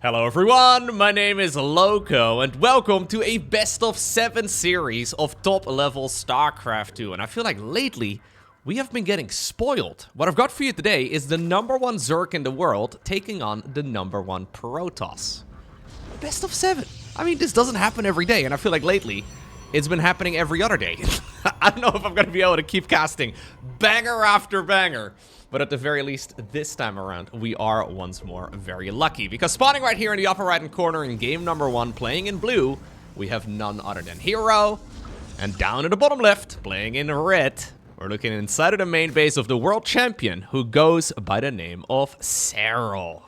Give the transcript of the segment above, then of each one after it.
Hello everyone, my name is Lowko and welcome to a best of 7 series of top level StarCraft 2. And I feel like lately we have been getting spoiled. What I've got for you today is the #1 Zerg in the world taking on the #1 Protoss. Best of 7. I mean, this doesn't happen every day, and I feel like lately it's been happening every other day. I don't know if I'm going to be able to keep casting banger after banger. But at the very least, this time around, we are once more very lucky. Because spawning right here in the upper right-hand corner in game #1, playing in blue, we have none other than Hero. And down in the bottom left, playing in red, we're looking inside of the main base of the world champion, who goes by the name of Serral.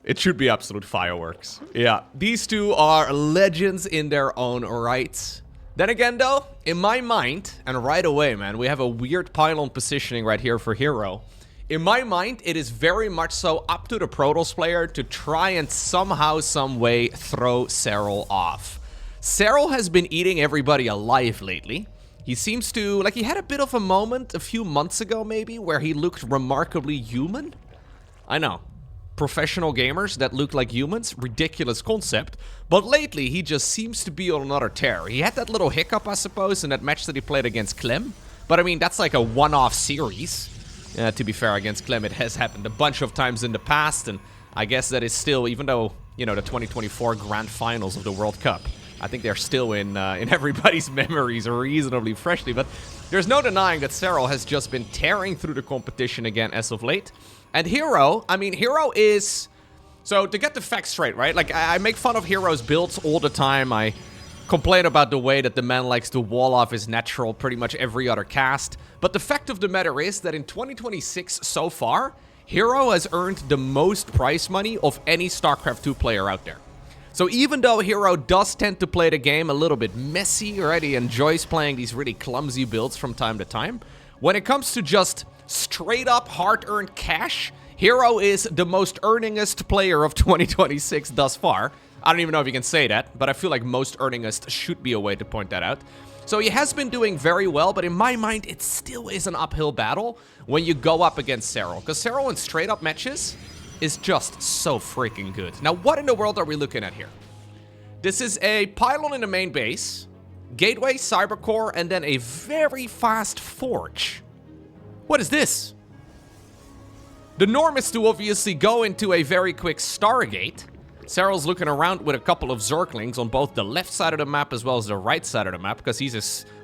It should be absolute fireworks. Yeah, these two are legends in their own rights. Then again though, in my mind, and right away man, we have a weird pylon positioning right here for Hero. In my mind, it is very much so up to the Protoss player to try and somehow, some way throw Serral off. Serral has been eating everybody alive lately. He seems to, like he had a bit of a moment a few months ago maybe, where he looked remarkably human. I know. Professional gamers that look like humans, ridiculous concept, but lately he just seems to be on another tear. He had that little hiccup, I suppose, in that match that he played against Clem, but I mean, that's like a one-off series. To be fair, against Clem, it has happened a bunch of times in the past, and I guess that is still, even though, you know, the 2024 Grand Finals of the World Cup, I think they're still in everybody's memories reasonably freshly, but there's no denying that Serral has just been tearing through the competition again as of late. And Hero, I mean, Hero is... So, to get the facts straight, right? Like, I make fun of Hero's builds all the time. I complain about the way that the man likes to wall off his natural pretty much every other cast. But the fact of the matter is that in 2026 so far, Hero has earned the most prize money of any StarCraft 2 player out there. So even though Hero does tend to play the game a little bit messy, right? He enjoys playing these really clumsy builds from time to time. When it comes to just straight up hard-earned cash, Hero is the most earningest player of 2026 thus far. I don't even know if you can say that, but I feel like most earningest should be a way to point that out. So he has been doing very well, but in my mind, it still is an uphill battle when you go up against Serral. Because Serral in straight-up matches is just so freaking good. Now, what in the world are we looking at here? This is a pylon in the main base, gateway, cybercore, and then a very fast forge. What is this? The norm is to obviously go into a very quick Stargate. Serral's looking around with a couple of Zerglings on both the left side of the map as well as the right side of the map, because he's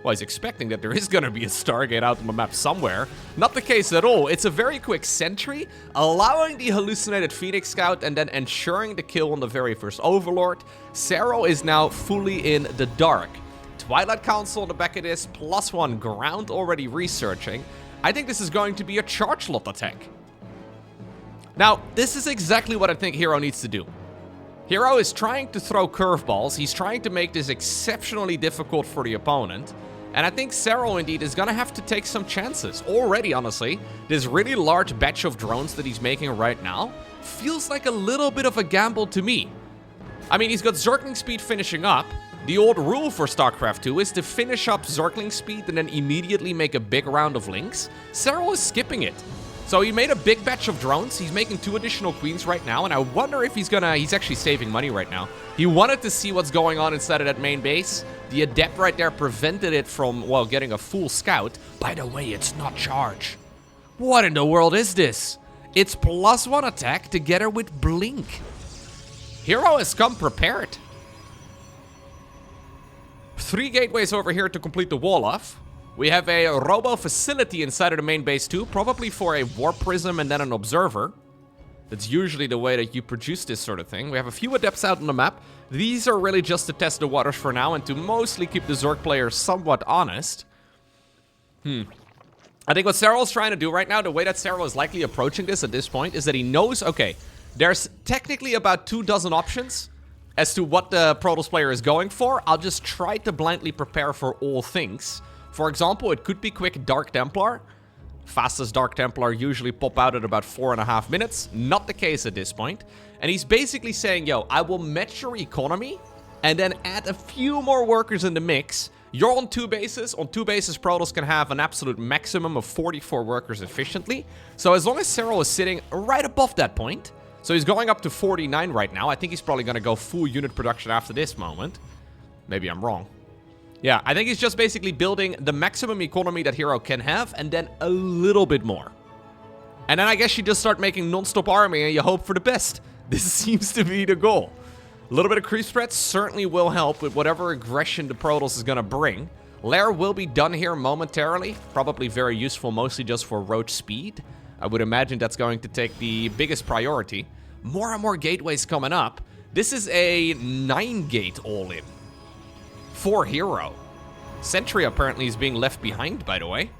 expecting that there is going to be a Stargate out on the map somewhere. Not the case at all. It's a very quick sentry, allowing the hallucinated Phoenix Scout and then ensuring the kill on the very first Overlord. Serral is now fully in the dark. Twilight Council on the back of this, +1 ground already researching. I think this is going to be a charge lot attack. Now, this is exactly what I think Hero needs to do. Hero is trying to throw curveballs. He's trying to make this exceptionally difficult for the opponent. And I think Serral, indeed, is going to have to take some chances. Already, honestly, this really large batch of drones that he's making right now feels like a little bit of a gamble to me. I mean, he's got Zergling speed finishing up. The old rule for StarCraft 2 is to finish up Zergling speed and then immediately make a big round of links. Serral is skipping it. So he made a big batch of drones. He's making 2 additional queens right now, and I wonder if he's actually saving money right now. He wanted to see what's going on inside of that main base. The adept right there prevented it from, well, getting a full scout. By the way, it's not charge. What in the world is this? It's +1 attack together with blink. Hero has come prepared. 3 gateways over here to complete the wall off. We have a robo facility inside of the main base too, probably for a warp prism and then an observer. That's usually the way that you produce this sort of thing. We have a few adepts out on the map. These are really just to test the waters for now and to mostly keep the Zerg players somewhat honest. I think what Serral's trying to do right now, the way that Serral is likely approaching this at this point, is that he knows, okay, there's technically about 2 dozen options as to what the Protoss player is going for. I'll just try to blindly prepare for all things. For example, it could be quick Dark Templar. Fastest Dark Templar usually pop out at about 4.5 minutes. Not the case at this point. And he's basically saying, yo, I will match your economy and then add a few more workers in the mix. You're on 2 bases. On 2 bases, Protoss can have an absolute maximum of 44 workers efficiently. So as long as Serral is sitting right above that point, So he's going up to 49 right now. I think he's probably going to go full unit production after this moment. Maybe I'm wrong. Yeah, I think he's just basically building the maximum economy that Hero can have, and then a little bit more. And then I guess you just start making non-stop army and you hope for the best. This seems to be the goal. A little bit of creep spread certainly will help with whatever aggression the Protoss is going to bring. Lair will be done here momentarily. Probably very useful, mostly just for roach speed. I would imagine that's going to take the biggest priority. More and more gateways coming up. This is a 9-gate all-in. For Hero. Sentry apparently is being left behind, by the way.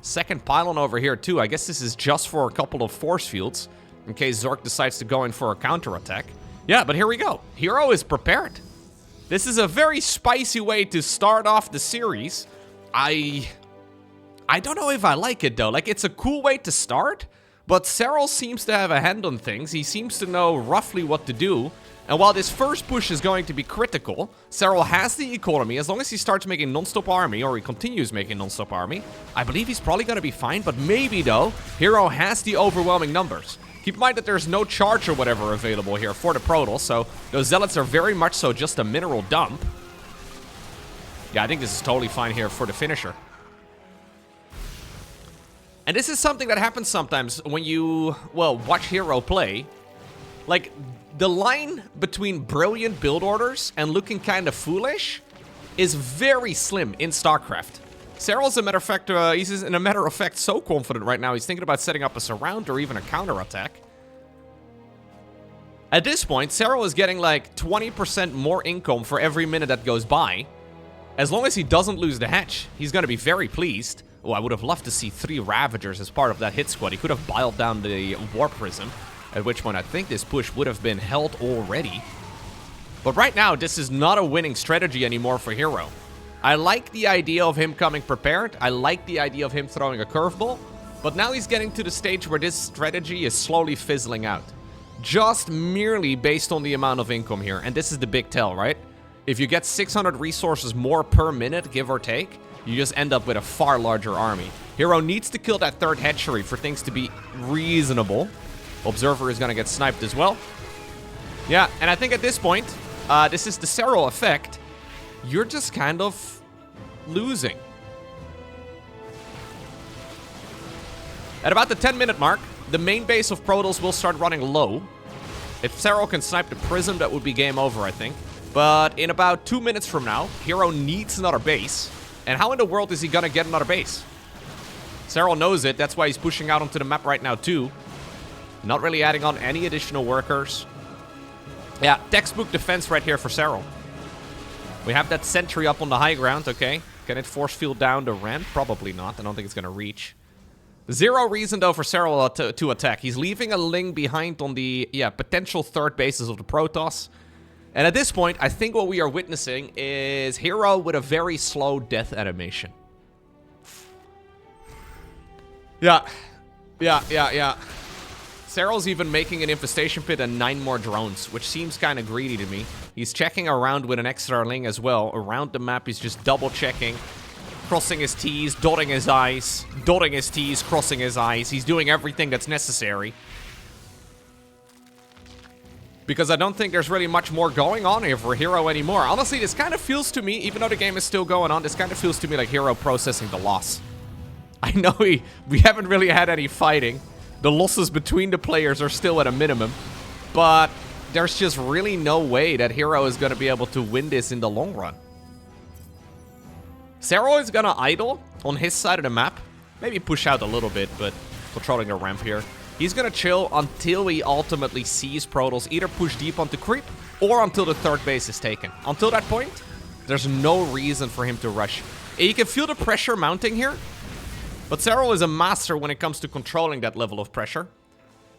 Second pylon over here, too. I guess this is just for a couple of force fields, in case Zerg decides to go in for a counterattack. Yeah, but here we go. Hero is prepared. This is a very spicy way to start off the series. I don't know if I like it, though. Like, it's a cool way to start, but Serral seems to have a hand on things. He seems to know roughly what to do. And while this first push is going to be critical, Serral has the economy. As long as he starts making non-stop army, or he continues making non-stop army, I believe he's probably going to be fine. But maybe, though, Hero has the overwhelming numbers. Keep in mind that there's no charge or whatever available here for the Protoss, so those Zealots are very much so just a mineral dump. Yeah, I think this is totally fine here for the finisher. And this is something that happens sometimes when you, well, watch Hero play. Like, the line between brilliant build orders and looking kind of foolish is very slim in StarCraft. Serral's, he's in a matter of fact so confident right now, he's thinking about setting up a surround or even a counterattack. At this point, Serral is getting like 20% more income for every minute that goes by. As long as he doesn't lose the hatch, he's going to be very pleased. Oh, I would have loved to see 3 Ravagers as part of that hit squad. He could have biled down the War Prism, at which point I think this push would have been held already. But right now, this is not a winning strategy anymore for Hero. I like the idea of him coming prepared. I like the idea of him throwing a curveball. But now he's getting to the stage where this strategy is slowly fizzling out. Just merely based on the amount of income here. And this is the big tell, right? If you get 600 resources more per minute, give or take, you just end up with a far larger army. Hero needs to kill that 3rd hatchery for things to be reasonable. Observer is going to get sniped as well. Yeah, and I think at this point, this is the Serral effect. You're just kind of losing. At about the 10-minute mark, the main base of Protoss will start running low. If Serral can snipe the Prism, that would be game over, I think. But in about 2 minutes from now, Hero needs another base. And how in the world is he gonna get another base? Serral knows it, that's why he's pushing out onto the map right now too. Not really adding on any additional workers. Yeah, textbook defense right here for Serral. We have that sentry up on the high ground, okay. Can it force field down the ramp? Probably not. I don't think it's going to reach. Zero reason, though, for Serral to attack. He's leaving a Ling behind on the, potential 3rd bases of the Protoss. And at this point, I think what we are witnessing is Hero with a very slow death animation. Yeah. Serral's even making an infestation pit and 9 more drones, which seems kind of greedy to me. He's checking around with an extra Ling as well. Around the map, he's just double-checking. Crossing his T's, dotting his I's. Dotting his T's, crossing his I's. He's doing everything that's necessary. Because I don't think there's really much more going on here for Hero anymore. Honestly, this kind of feels to me, even though the game is still going on, this kind of feels to me like Hero processing the loss. I know we haven't really had any fighting. The losses between the players are still at a minimum. But there's just really no way that Hero is going to be able to win this in the long run. Serral is going to idle on his side of the map. Maybe push out a little bit, but controlling the ramp here. He's going to chill until he ultimately sees Protoss either push deep onto creep or until the 3rd base is taken. Until that point, there's no reason for him to rush. And you can feel the pressure mounting here. But Serral is a master when it comes to controlling that level of pressure.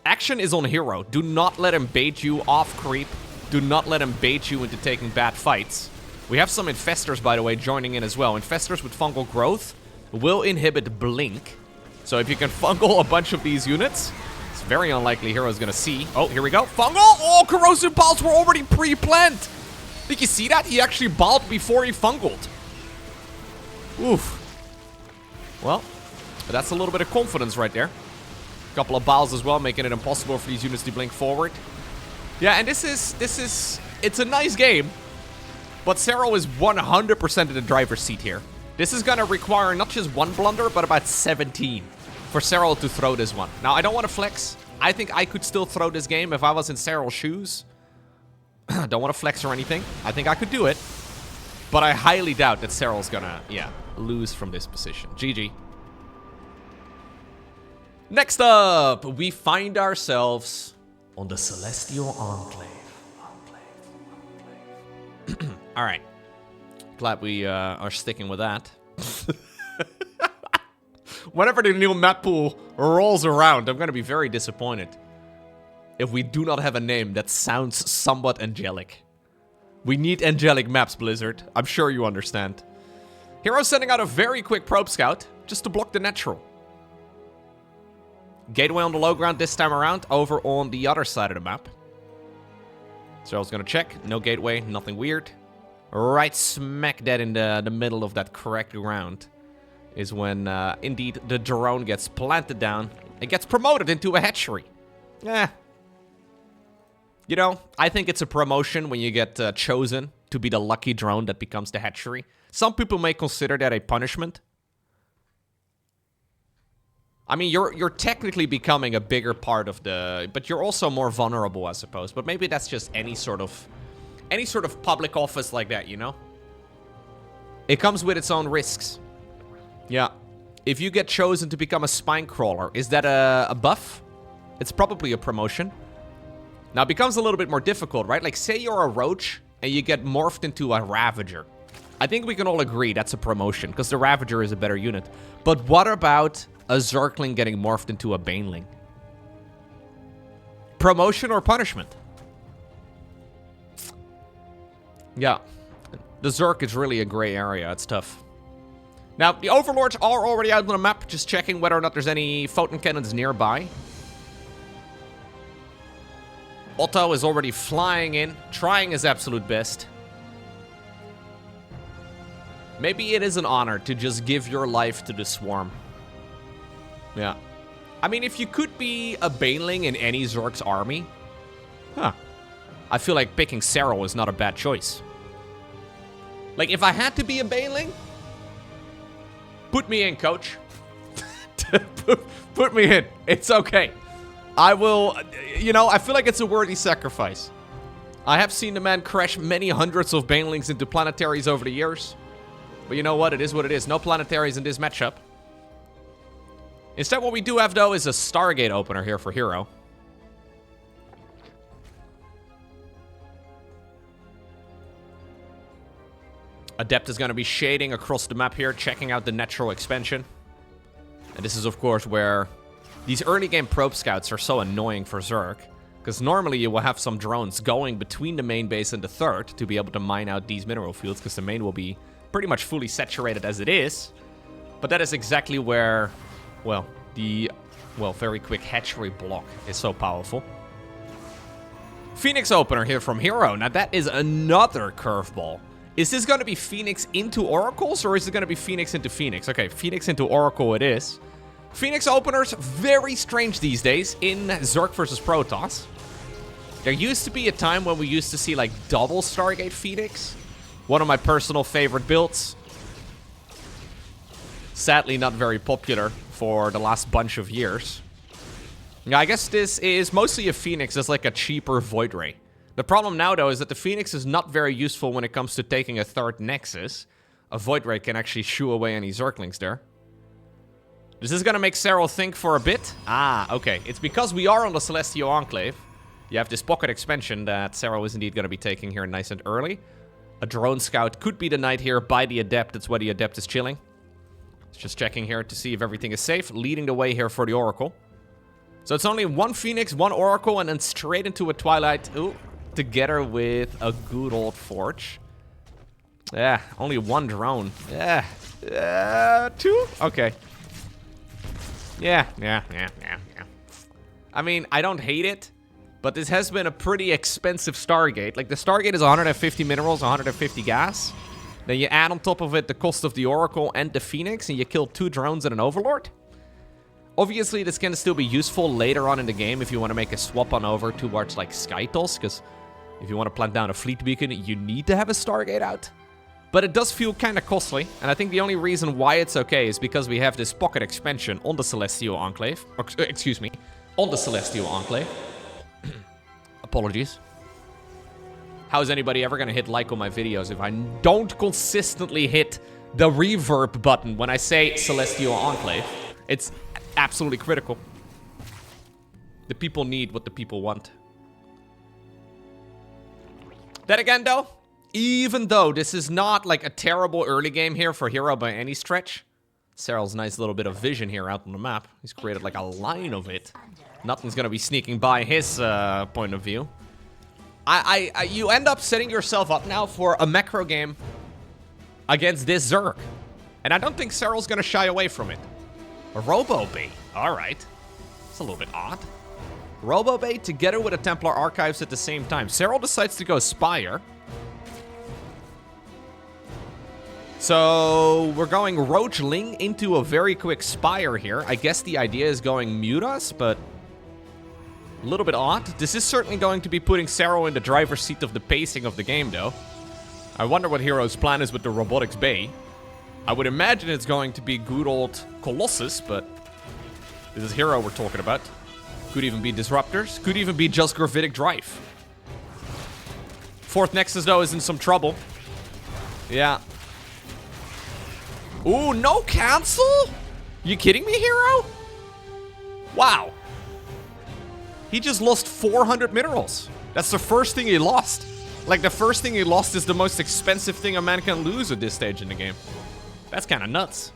Action is on Hero. Do not let him bait you off creep. Do not let him bait you into taking bad fights. We have some Infestors, by the way, joining in as well. Infestors with fungal growth will inhibit blink. So if you can fungal a bunch of these units, it's very unlikely Hero's going to see. Oh, here we go. Fungal! Oh, corrosive balls were already pre-planned. Did you see that? He actually balled before he fungaled. Oof. Well, that's a little bit of confidence right there. couple of Biles as well, making it impossible for these units to blink forward. Yeah, and this is, it's a nice game, but Serral is 100% in the driver's seat here. This is gonna require not just one blunder, but about 17 for Serral to throw this one. Now, I don't want to flex. I think I could still throw this game if I was in Serral's shoes. Don't want to flex or anything. I think I could do it. But I highly doubt that Serral's gonna, yeah, lose from this position. GG. Next up, we find ourselves on the Celestial Enclave. Alright. Glad we are sticking with that. Whenever the new map pool rolls around, I'm going to be very disappointed if we do not have a name that sounds somewhat angelic. We need angelic maps, Blizzard. I'm sure you understand. Hero sending out a very quick probe scout just to block the natural. Gateway on the low ground this time around, over on the other side of the map. So I was going to check. No gateway, nothing weird. Right smack dead in the middle of that correct ground is when, indeed, the drone gets planted down and gets promoted into a hatchery. You know, I think it's a promotion when you get chosen to be the lucky drone that becomes the hatchery. Some people may consider that a punishment. I mean, you're technically becoming a bigger part of the... But you're also more vulnerable, I suppose. But maybe that's just any sort of public office like that, you know? It comes with its own risks. Yeah. If you get chosen to become a spine crawler, is that a buff? It's probably a promotion. Now, it becomes a little bit more difficult, right? Like, say you're a roach and you get morphed into a ravager. I think we can all agree that's a promotion, because the ravager is a better unit. But what about a Zergling getting morphed into a baneling? Promotion or punishment? Yeah. The Zerg is really a gray area. It's tough. Now, the Overlords are already out on the map, just checking whether or not there's any photon cannons nearby. Otto is already flying in, trying his absolute best. Maybe it is an honor to just give your life to the swarm. Yeah. I mean, if you could be a baneling in any Zerg's army, I feel like picking Serral is not a bad choice. Like, if I had to be a baneling, put me in, coach. Put me in. It's okay. I will, you know, I feel like it's a worthy sacrifice. I have seen the man crash many hundreds of banelings into planetaries over the years. But you know what? It is what it is. No planetaries in this matchup. Instead, what we do have, though, is a Stargate opener here for Hero. Adept is going to be shading across the map here, checking out the natural expansion. And this is, of course, where these early game probe scouts are so annoying for Zerg. Because normally you will have some drones going between the main base and the third to be able to mine out these mineral fields, because the main will be pretty much fully saturated as it is. But that is exactly where, well, the, very quick hatchery block is so powerful. Phoenix opener here from Hero. Now that is another curveball. Is this going to be Phoenix into Oracles, or is it going to be Phoenix into Phoenix? Okay, Phoenix into Oracle it is. Phoenix openers, very strange these days in Zerg versus Protoss. There used to be a time when we used to see, like, double Stargate Phoenix. One of my personal favorite builds. Sadly, not very popular for the last bunch of years. Yeah, I guess this is mostly a Phoenix as, like, a cheaper Void Ray. The problem now, though, is that the Phoenix is not very useful when it comes to taking a third Nexus. A Void Ray can actually shoo away any Zerglings there. This is going to make Serral think for a bit. Ah, okay. It's because we are on the Celestial Enclave. You have this pocket expansion that Serral is indeed going to be taking here nice and early. A drone scout could be denied here by the Adept. That's where the Adept is chilling. It's just checking here to see if everything is safe. Leading the way here for the Oracle. So it's only one Phoenix, one Oracle, and then straight into a Twilight. Ooh, together with a good old Forge. Yeah, only one drone. Yeah. Two? Okay. Yeah. I mean, I don't hate it, but this has been a pretty expensive Stargate. Like, the Stargate is 150 minerals, 150 gas. Then you add on top of it the cost of the Oracle and the Phoenix, and you kill 2 drones and an Overlord. Obviously, this can still be useful later on in the game if you want to make a swap on over towards, like, Skytos, because if you want to plant down a fleet beacon, you need to have a Stargate out. But it does feel kind of costly, and I think the only reason why it's okay is because we have this pocket expansion on the Celestial Enclave. Or, excuse me, on the Celestial Enclave. Apologies. How is anybody ever going to hit like on my videos if I don't consistently hit the reverb button when I say Celestial Enclave? It's absolutely critical. The people need what the people want. Then again, though, even though this is not like a terrible early game here for Hero by any stretch, Serral's nice little bit of vision here out on the map. He's created like a line of it. Nothing's gonna be sneaking by his point of view. You end up setting yourself up now for a macro game against this Zerg. And I don't think Serral's gonna shy away from it. A Robo Bait. Alright. It's a little bit odd. Robo Bait together with a Templar Archives at the same time. Serral decides to go Spire. So we're going Roach Ling into a very quick Spire here. I guess the idea is going Mute Us, but a little bit odd. This is certainly going to be putting Serral in the driver's seat of the pacing of the game, though. I wonder what Hero's plan is with the Robotics Bay. I would imagine it's going to be good old Colossus, but this is Hero we're talking about. Could even be Disruptors. Could even be just Gravitic Drive. Fourth Nexus, though, is in some trouble. Yeah. Ooh, no cancel? You kidding me, Hero? Wow. He just lost 400 minerals. That's the first thing he lost. Like, the first thing he lost is the most expensive thing a man can lose at this stage in the game. That's kind of nuts.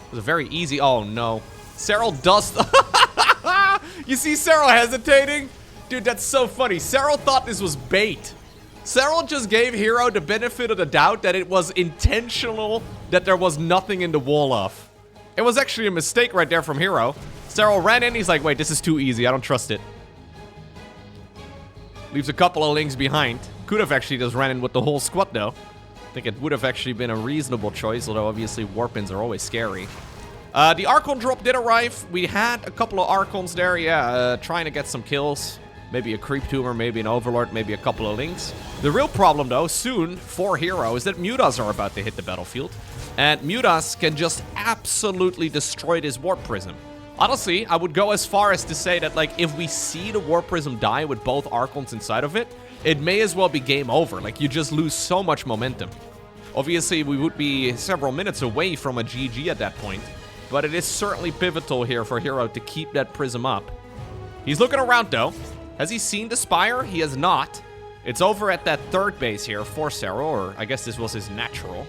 It was a very easy... Oh, no. Serral does... You see Serral hesitating? Dude, that's so funny. Serral thought this was bait. Serral just gave Hero the benefit of the doubt that it was intentional, that there was nothing in the wall off. It was actually a mistake right there from Hero. Serral ran in, he's like, wait, this is too easy, I don't trust it. Leaves a couple of links behind. Could have actually just ran in with the whole squad, though. I think it would have actually been a reasonable choice, although obviously Warpins are always scary. The Archon drop did arrive. We had a couple of Archons there, yeah, trying to get some kills. Maybe a Creep Tumor, maybe an Overlord, maybe a couple of links. The real problem, though, soon, for Hero, is that Mutas are about to hit the battlefield. And Mutas can just absolutely destroy this Warp Prism. Honestly, I would go as far as to say that, like, if we see the Warp Prism die with both Archons inside of it, it may as well be game over. Like, you just lose so much momentum. Obviously, we would be several minutes away from a GG at that point. But it is certainly pivotal here for Hero to keep that Prism up. He's looking around, though. Has he seen the Spire? He has not. It's over at that third base here for Serral, or I guess this was his natural.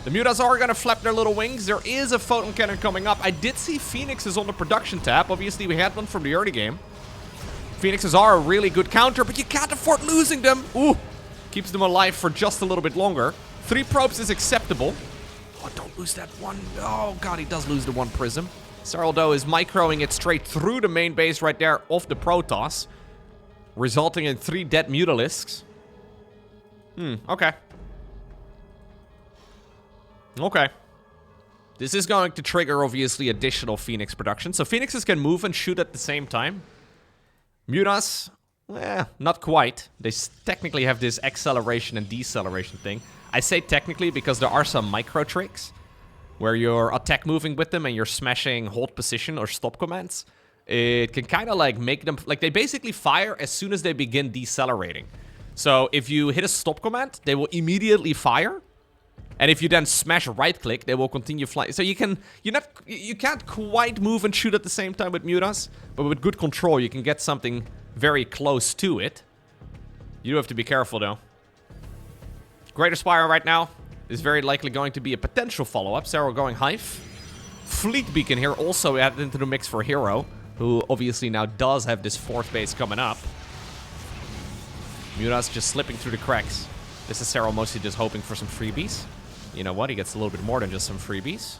The Mutas are going to flap their little wings. There is a Photon Cannon coming up. I did see Phoenixes on the production tab. Obviously, we had one from the early game. Phoenixes are a really good counter, but you can't afford losing them. Ooh, keeps them alive for just a little bit longer. 3 probes is acceptable. Oh, don't lose that one. Oh, God, he does lose the one Prism. Serral, though, is microing it straight through the main base right there of the Protoss, resulting in 3 dead Mutalisks. Okay. Okay. This is going to trigger, obviously, additional Phoenix production. So Phoenixes can move and shoot at the same time. Mutas, not quite. They technically have this acceleration and deceleration thing. I say technically because there are some micro tricks where you're attack moving with them and you're smashing hold position or stop commands. It can kind of like make them... Like, they basically fire as soon as they begin decelerating. So if you hit a stop command, they will immediately fire. And if you then smash right-click, they will continue flying. So you can't quite move and shoot at the same time with Mutas, but with good control, you can get something very close to it. You do have to be careful, though. Greater Spire right now is very likely going to be a potential follow-up. Serral going Hive. Fleet Beacon here also added into the mix for Hero, who obviously now does have this 4th base coming up. Mutas just slipping through the cracks. This is Serral mostly just hoping for some freebies. You know what? He gets a little bit more than just some freebies.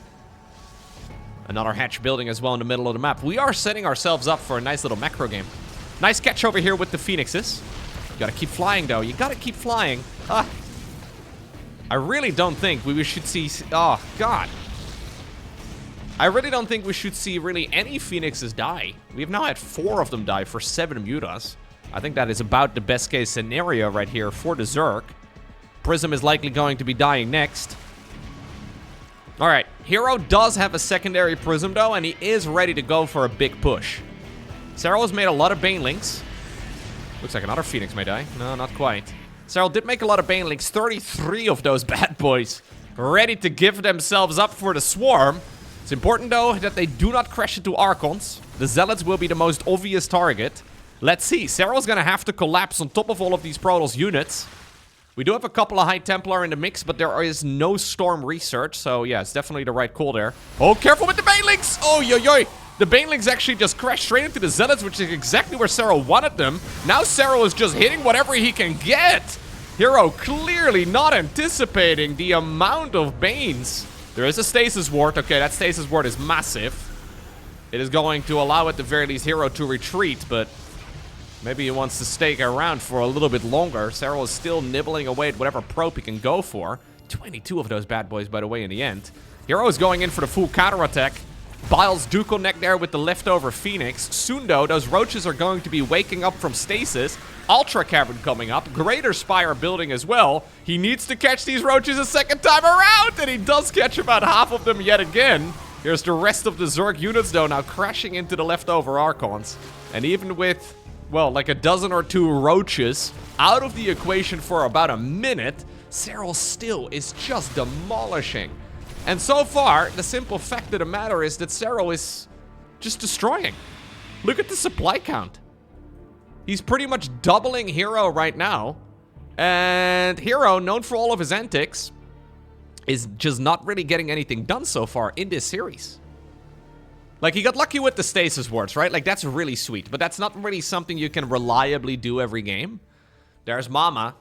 Another hatch building as well in the middle of the map. We are setting ourselves up for a nice little macro game. Nice catch over here with the Phoenixes. You gotta keep flying, though. You gotta keep flying. I really don't think we should see... Oh, God. I really don't think we should see really any Phoenixes die. We've now had 4 of them die for 7 mutas. I think that is about the best case scenario right here for the Zerg. Prism is likely going to be dying next. Alright, Hero does have a secondary Prism though, and he is ready to go for a big push. Serral has made a lot of Banelings. Looks like another Phoenix may die. No, not quite. Serral did make a lot of Banelings. 33 of those bad boys ready to give themselves up for the swarm. It's important though that they do not crash into Archons. The Zealots will be the most obvious target. Let's see. Serral's gonna have to collapse on top of all of these Protoss units. We do have a couple of High Templar in the mix, but there is no Storm research. So yeah, it's definitely the right call there. Oh, careful with the Banelings! Oh, yo, yo. The Banelings actually just crashed straight into the Zealots, which is exactly where Serral wanted them. Now Serral is just hitting whatever he can get. Hero clearly not anticipating the amount of Banes. There is a Stasis Ward. Okay, that Stasis Ward is massive. It is going to allow at the very least Hero to retreat, but maybe he wants to stay around for a little bit longer. Serral is still nibbling away at whatever probe he can go for. 22 of those bad boys, by the way, in the end. Hero is going in for the full counterattack. Biles do connect there with the leftover Phoenix. Soon, though, those Roaches are going to be waking up from stasis. Ultra Cavern coming up. Greater Spire building as well. He needs to catch these Roaches a second time around, and he does catch about half of them yet again. Here's the rest of the Zerg units, though, now crashing into the leftover Archons. And even with, well, like a dozen or 2 Roaches out of the equation for about a minute, Serral still is just demolishing. And so far, the simple fact of the matter is that Serral is just destroying. Look at the supply count. He's pretty much doubling Hero right now. And Hero, known for all of his antics, is just not really getting anything done so far in this series. Like, he got lucky with the Stasis Wards, right? Like, that's really sweet. But that's not really something you can reliably do every game. There's Mama.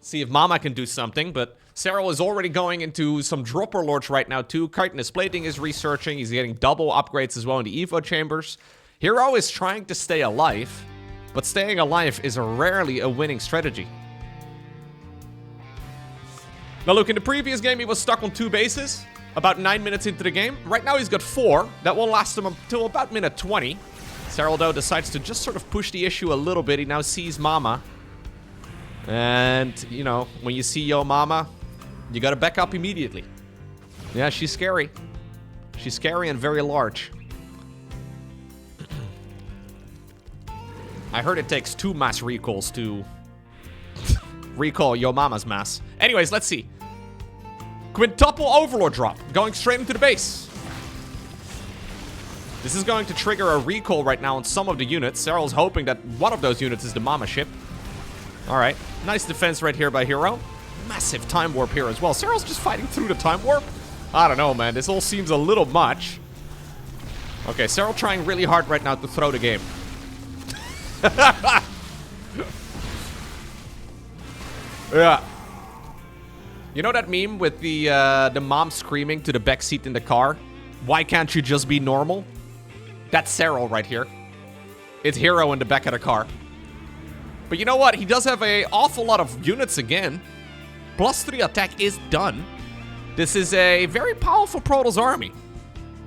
See if Mama can do something, but Serral is already going into some Dropper Lords right now, too. Chitinous Plating is researching. He's getting double upgrades as well in the Evo Chambers. Hero is trying to stay alive, but staying alive is rarely a winning strategy. Now, look, in the previous game, he was stuck on 2 bases about 9 minutes into the game. Right now, he's got 4. That will last him until about minute 20. Serral, though, decides to just sort of push the issue a little bit. He now sees Mama. And, you know, when you see Yo Mama, you gotta back up immediately. Yeah, she's scary. She's scary and very large. I heard it takes 2 mass recalls to recall Yo Mama's mass. Anyways, let's see. Quintuple Overlord drop, going straight into the base. This is going to trigger a recall right now on some of the units. Serral's hoping that one of those units is the Mama ship. Alright, nice defense right here by Hero. Massive time warp here as well. Serral's just fighting through the time warp? I don't know, man. This all seems a little much. Okay, Serral trying really hard right now to throw the game. Yeah. You know that meme with the mom screaming to the backseat in the car? Why can't you just be normal? That's Serral right here. It's Hero in the back of the car. But you know what? He does have an awful lot of units again. +3 attack is done. This is a very powerful Protoss army.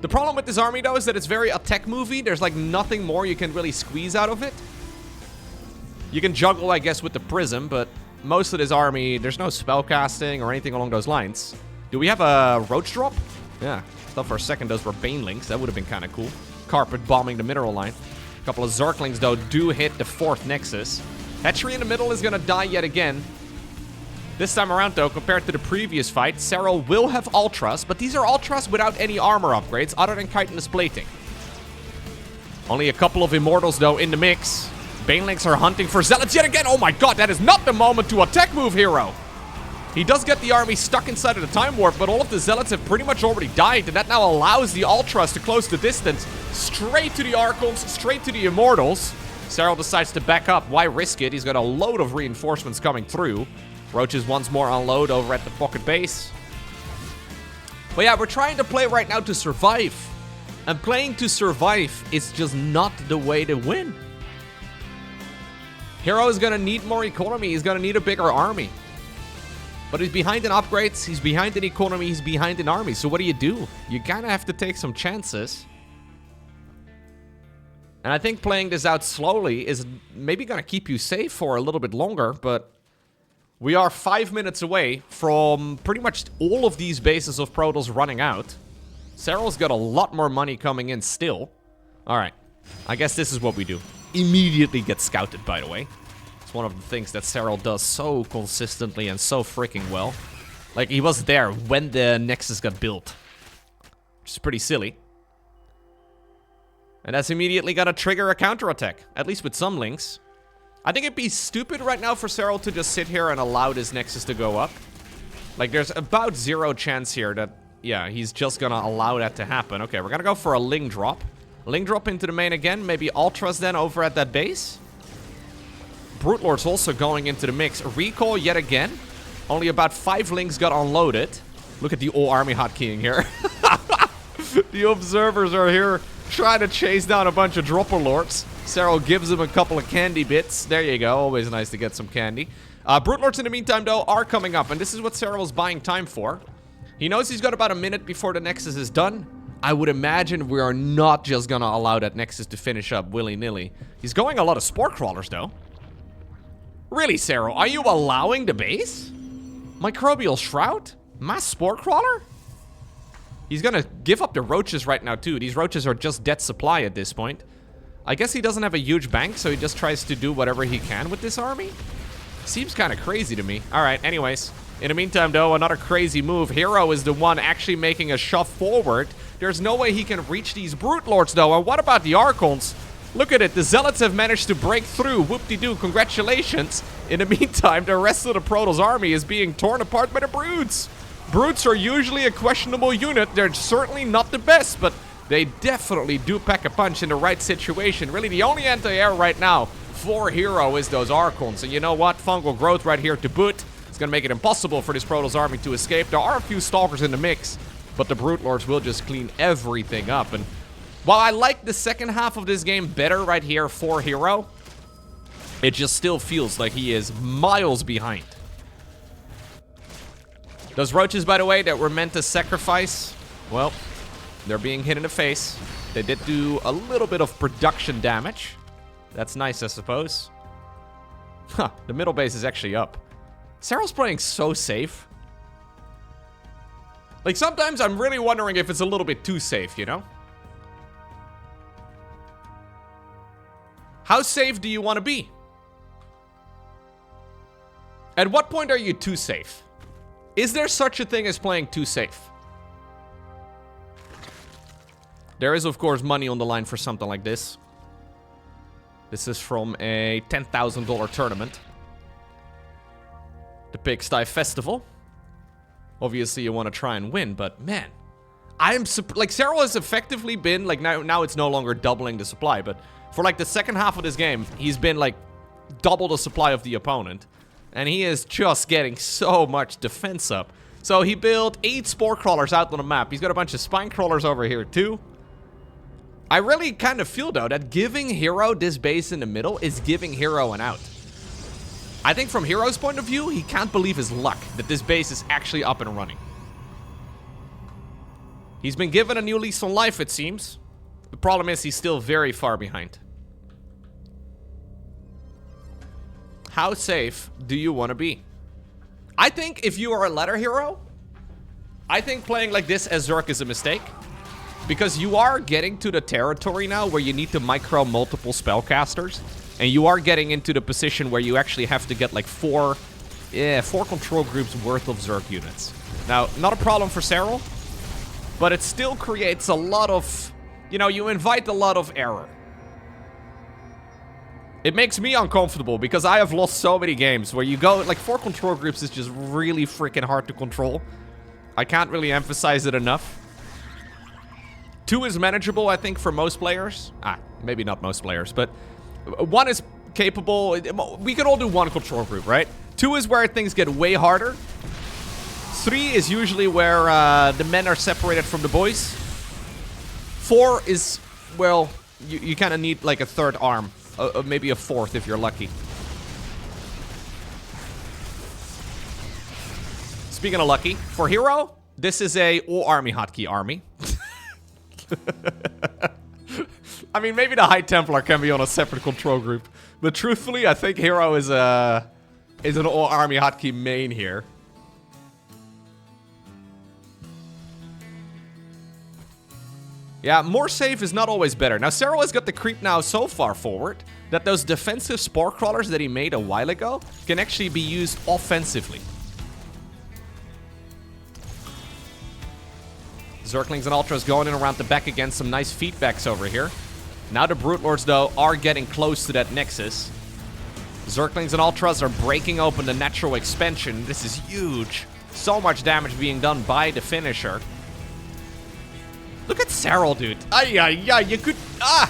The problem with this army, though, is that it's very attack movie. There's like nothing more you can really squeeze out of it. You can juggle, I guess, with the Prism, but most of this army, there's no spellcasting or anything along those lines. Do we have a Roach drop? Yeah. Thought for a second those were Banelings. That would have been kind of cool. Carpet bombing the mineral line. A couple of Zerglings, though, do hit the 4th Nexus. Hatchery in the middle is going to die yet again. This time around, though, compared to the previous fight, Serral will have Ultras, but these are Ultras without any armor upgrades other than chitinous plating. Only a couple of Immortals, though, in the mix. Banelings are hunting for Zealots yet again. Oh my god, that is not the moment to attack move, Hero. He does get the army stuck inside of the Time Warp, but all of the Zealots have pretty much already died, and that now allows the Ultras to close the distance straight to the Archons, straight to the Immortals. Serral decides to back up. Why risk it? He's got a load of reinforcements coming through. Roaches once more unload over at the pocket base. But yeah, we're trying to play right now to survive. And playing to survive is just not the way to win. Hero is going to need more economy. He's going to need a bigger army. But he's behind in upgrades, he's behind in economy, he's behind in army. So what do? You kind of have to take some chances. And I think playing this out slowly is maybe going to keep you safe for a little bit longer, but we are 5 minutes away from pretty much all of these bases of Protoss running out. Serral's got a lot more money coming in still. Alright, I guess this is what we do. Immediately get scouted, by the way. It's one of the things that Serral does so consistently and so freaking well. Like, he was there when the Nexus got built. Which is pretty silly. And that's immediately gonna trigger a counterattack. At least with some links. I think it'd be stupid right now for Serral to just sit here and allow this Nexus to go up. Like, there's about 0 chance here that, yeah, he's just gonna allow that to happen. Okay, we're gonna go for a Ling drop. Ling drop into the main again. Maybe Ultras then over at that base. Brute Lord's also going into the mix. Recall yet again. Only about 5 Lings got unloaded. Look at the all army hotkeying here. The observers are here trying to chase down a bunch of Dropper Lords. Serral gives him a couple of candy bits. There you go. Always nice to get some candy. Brute Lords in the meantime, though, are coming up. And this is what Serral's buying time for. He knows he's got about a minute before the Nexus is done. I would imagine we are not just gonna allow that Nexus to finish up willy-nilly. He's going a lot of Spore Crawlers, though. Really, Serral? Are you allowing the base? Microbial Shroud? Mass Spore Crawler? He's gonna give up the Roaches right now, too. These Roaches are just dead supply at this point. I guess he doesn't have a huge bank, so he just tries to do whatever he can with this army. Seems kind of crazy to me. Alright, anyways. In the meantime, though, another crazy move. Hero is the one actually making a shove forward. There's no way he can reach these Brute Lords, though. And what about the Archons? Look at it. The Zealots have managed to break through. Whoop-de-doo. Congratulations. In the meantime, the rest of the Protoss army is being torn apart by the Brutes. Brutes are usually a questionable unit. They're certainly not the best, but they definitely do pack a punch in the right situation. Really, the only anti-air right now for Hero is those Archons. And you know what? Fungal Growth right here to boot. It's going to make it impossible for this Protoss army to escape. There are a few Stalkers in the mix, but the Brute Lords will just clean everything up. And while I like the second half of this game better right here for Hero, it just still feels like he is miles behind. Those Roaches, by the way, that were meant to sacrifice, well, they're being hit in the face. They did do a little bit of production damage. That's nice, I suppose. Huh, the middle base is actually up. Serral's playing so safe. Like, sometimes I'm really wondering if it's a little bit too safe, you know? How safe do you want to be? At what point are you too safe? Is there such a thing as playing too safe? There is, of course, money on the line for something like this. This is from a $10,000 tournament. The Pigsty Festival. Obviously, you want to try and win, but man, I am like, Serral has effectively been like, now it's no longer doubling the supply, but for like the second half of this game, he's been like double the supply of the opponent, and he is just getting so much defense up. So he built 8 Spore Crawlers out on the map. He's got a bunch of Spine Crawlers over here too. I really kind of feel, though, that giving Hero this base in the middle is giving Hero an out. I think from Hero's point of view, he can't believe his luck that this base is actually up and running. He's been given a new lease on life, it seems. The problem is he's still very far behind. How safe do you want to be? I think if you are a ladder hero, I think playing like this as Zerg is a mistake. Because you are getting to the territory now where you need to micro multiple spellcasters. And you are getting into the position where you actually have to get like 4 control groups worth of Zerg units. Now, not a problem for Serral, but it still creates a lot of, you know, you invite a lot of error. It makes me uncomfortable because I have lost so many games where you go, like 4 control groups is just really freaking hard to control. I can't really emphasize it enough. 2 is manageable, I think, for most players. Maybe not most players, but 1 is capable. We can all do 1 control group, right? 2 is where things get way harder. 3 is usually where the men are separated from the boys. 4 is, well, you kind of need like a 3rd arm. Maybe a 4th if you're lucky. Speaking of lucky, for hero, this is a all army hotkey army. I mean, maybe the High Templar can be on a separate control group. But truthfully, I think hero is an all army hotkey main here. Yeah, more safe is not always better. Now, Serral has got the creep now so far forward that those defensive spore crawlers that he made a while ago can actually be used offensively. Zerglings and Ultras going in around the back against some nice feedbacks over here. Now the Brute Lords, though, are getting close to that Nexus. Zerglings and Ultras are breaking open the natural expansion. This is huge. So much damage being done by the finisher. Look at Serral, dude. Ay, ay, ay, you could... Ah!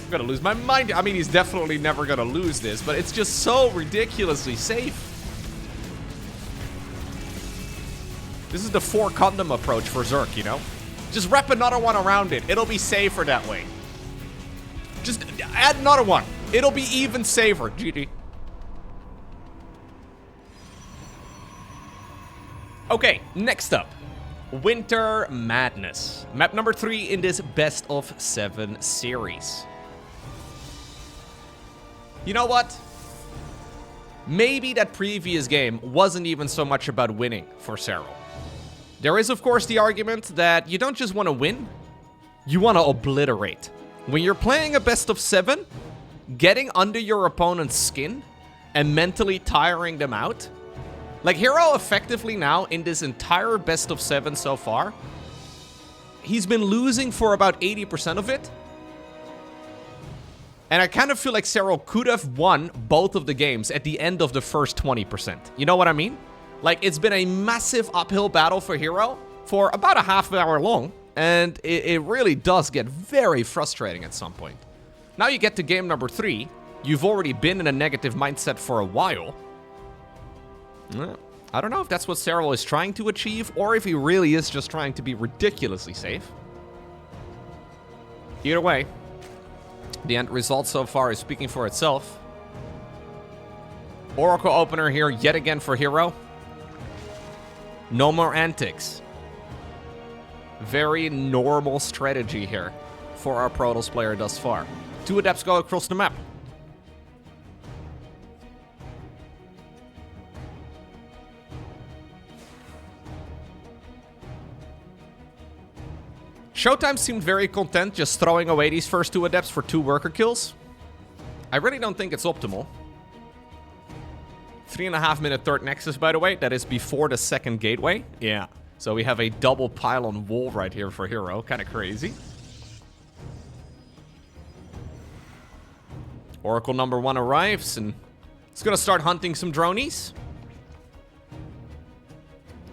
I'm gonna lose my mind. I mean, he's definitely never gonna lose this, but it's just so ridiculously safe. This is the 4 condom approach for Zerg, you know? Just wrap another one around it. It'll be safer that way. Just add another one. It'll be even safer. GG. Okay, next up. Winter Madness. Map number 3 in this best of 7 series. You know what? Maybe that previous game wasn't even so much about winning for Serral. There is, of course, the argument that you don't just want to win, you want to obliterate. When you're playing a best of 7, getting under your opponent's skin and mentally tiring them out. Like, Hero effectively now, in this entire best of 7 so far, he's been losing for about 80% of it. And I kind of feel like Serral could have won both of the games at the end of the first 20%. You know what I mean? Like, it's been a massive uphill battle for Hero for about a half hour long. And it really does get very frustrating at some point. Now you get to game number 3. You've already been in a negative mindset for a while. I don't know if that's what Serral is trying to achieve, or if he really is just trying to be ridiculously safe. Either way, the end result so far is speaking for itself. Oracle opener here yet again for Hero. No more antics. Very normal strategy here for our Protoss player thus far. 2 adepts go across the map. Showtime seemed very content just throwing away these first 2 adepts for 2 worker kills. I really don't think it's optimal. 3.5 minute third Nexus, by the way. That is before the second gateway. Yeah. So we have a double pylon wall right here for Hero. Kind of crazy. Oracle number 1 arrives and it's going to start hunting some dronies.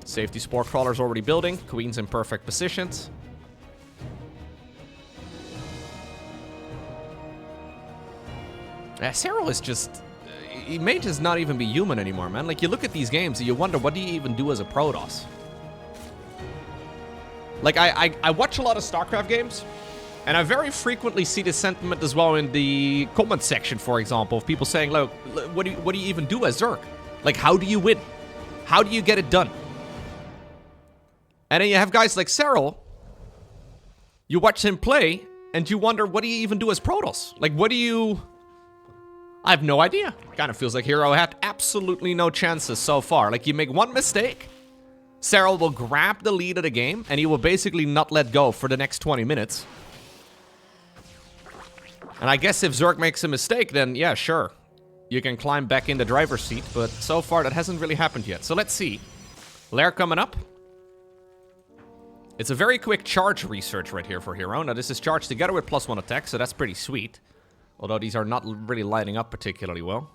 Safety spore crawler's already building. Queen's in perfect positions. Serral is just... he may just not even be human anymore, man. Like, you look at these games and you wonder, what do you even do as a Protoss? Like, I watch a lot of StarCraft games, and I very frequently see this sentiment as well in the comment section, for example, of people saying, look, what do you even do as Zerg? Like, how do you win? How do you get it done? And then you have guys like Serral. You watch him play, and you wonder, what do you even do as Protoss? Like, what do you... I have no idea. Kind of feels like Hero had absolutely no chances so far. Like, you make one mistake, Serral will grab the lead of the game, and he will basically not let go for the next 20 minutes. And I guess if Zerg makes a mistake, then yeah, sure. You can climb back in the driver's seat, but so far that hasn't really happened yet. So let's see. Lair coming up. It's a very quick charge research right here for Hero. Now, this is charged together with +1 attack, so that's pretty sweet. Although these are not really lining up particularly well.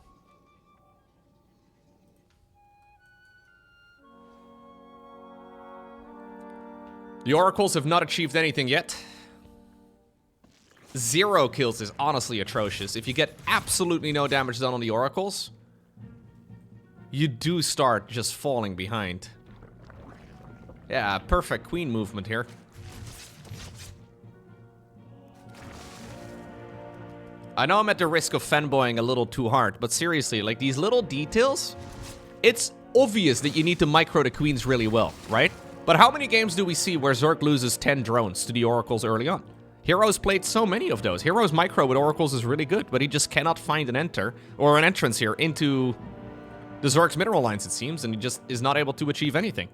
The Oracles have not achieved anything yet. 0 kills is honestly atrocious. If you get absolutely no damage done on the Oracles, you do start just falling behind. Yeah, perfect queen movement here. I know I'm at the risk of fanboying a little too hard, but seriously, like, these little details, it's obvious that you need to micro the queens really well, right? But how many games do we see where Zerg loses 10 drones to the oracles early on? Heroes played so many of those. Heroes micro with oracles is really good, but he just cannot find an entrance here into the Zerg's mineral lines, it seems, and he just is not able to achieve anything.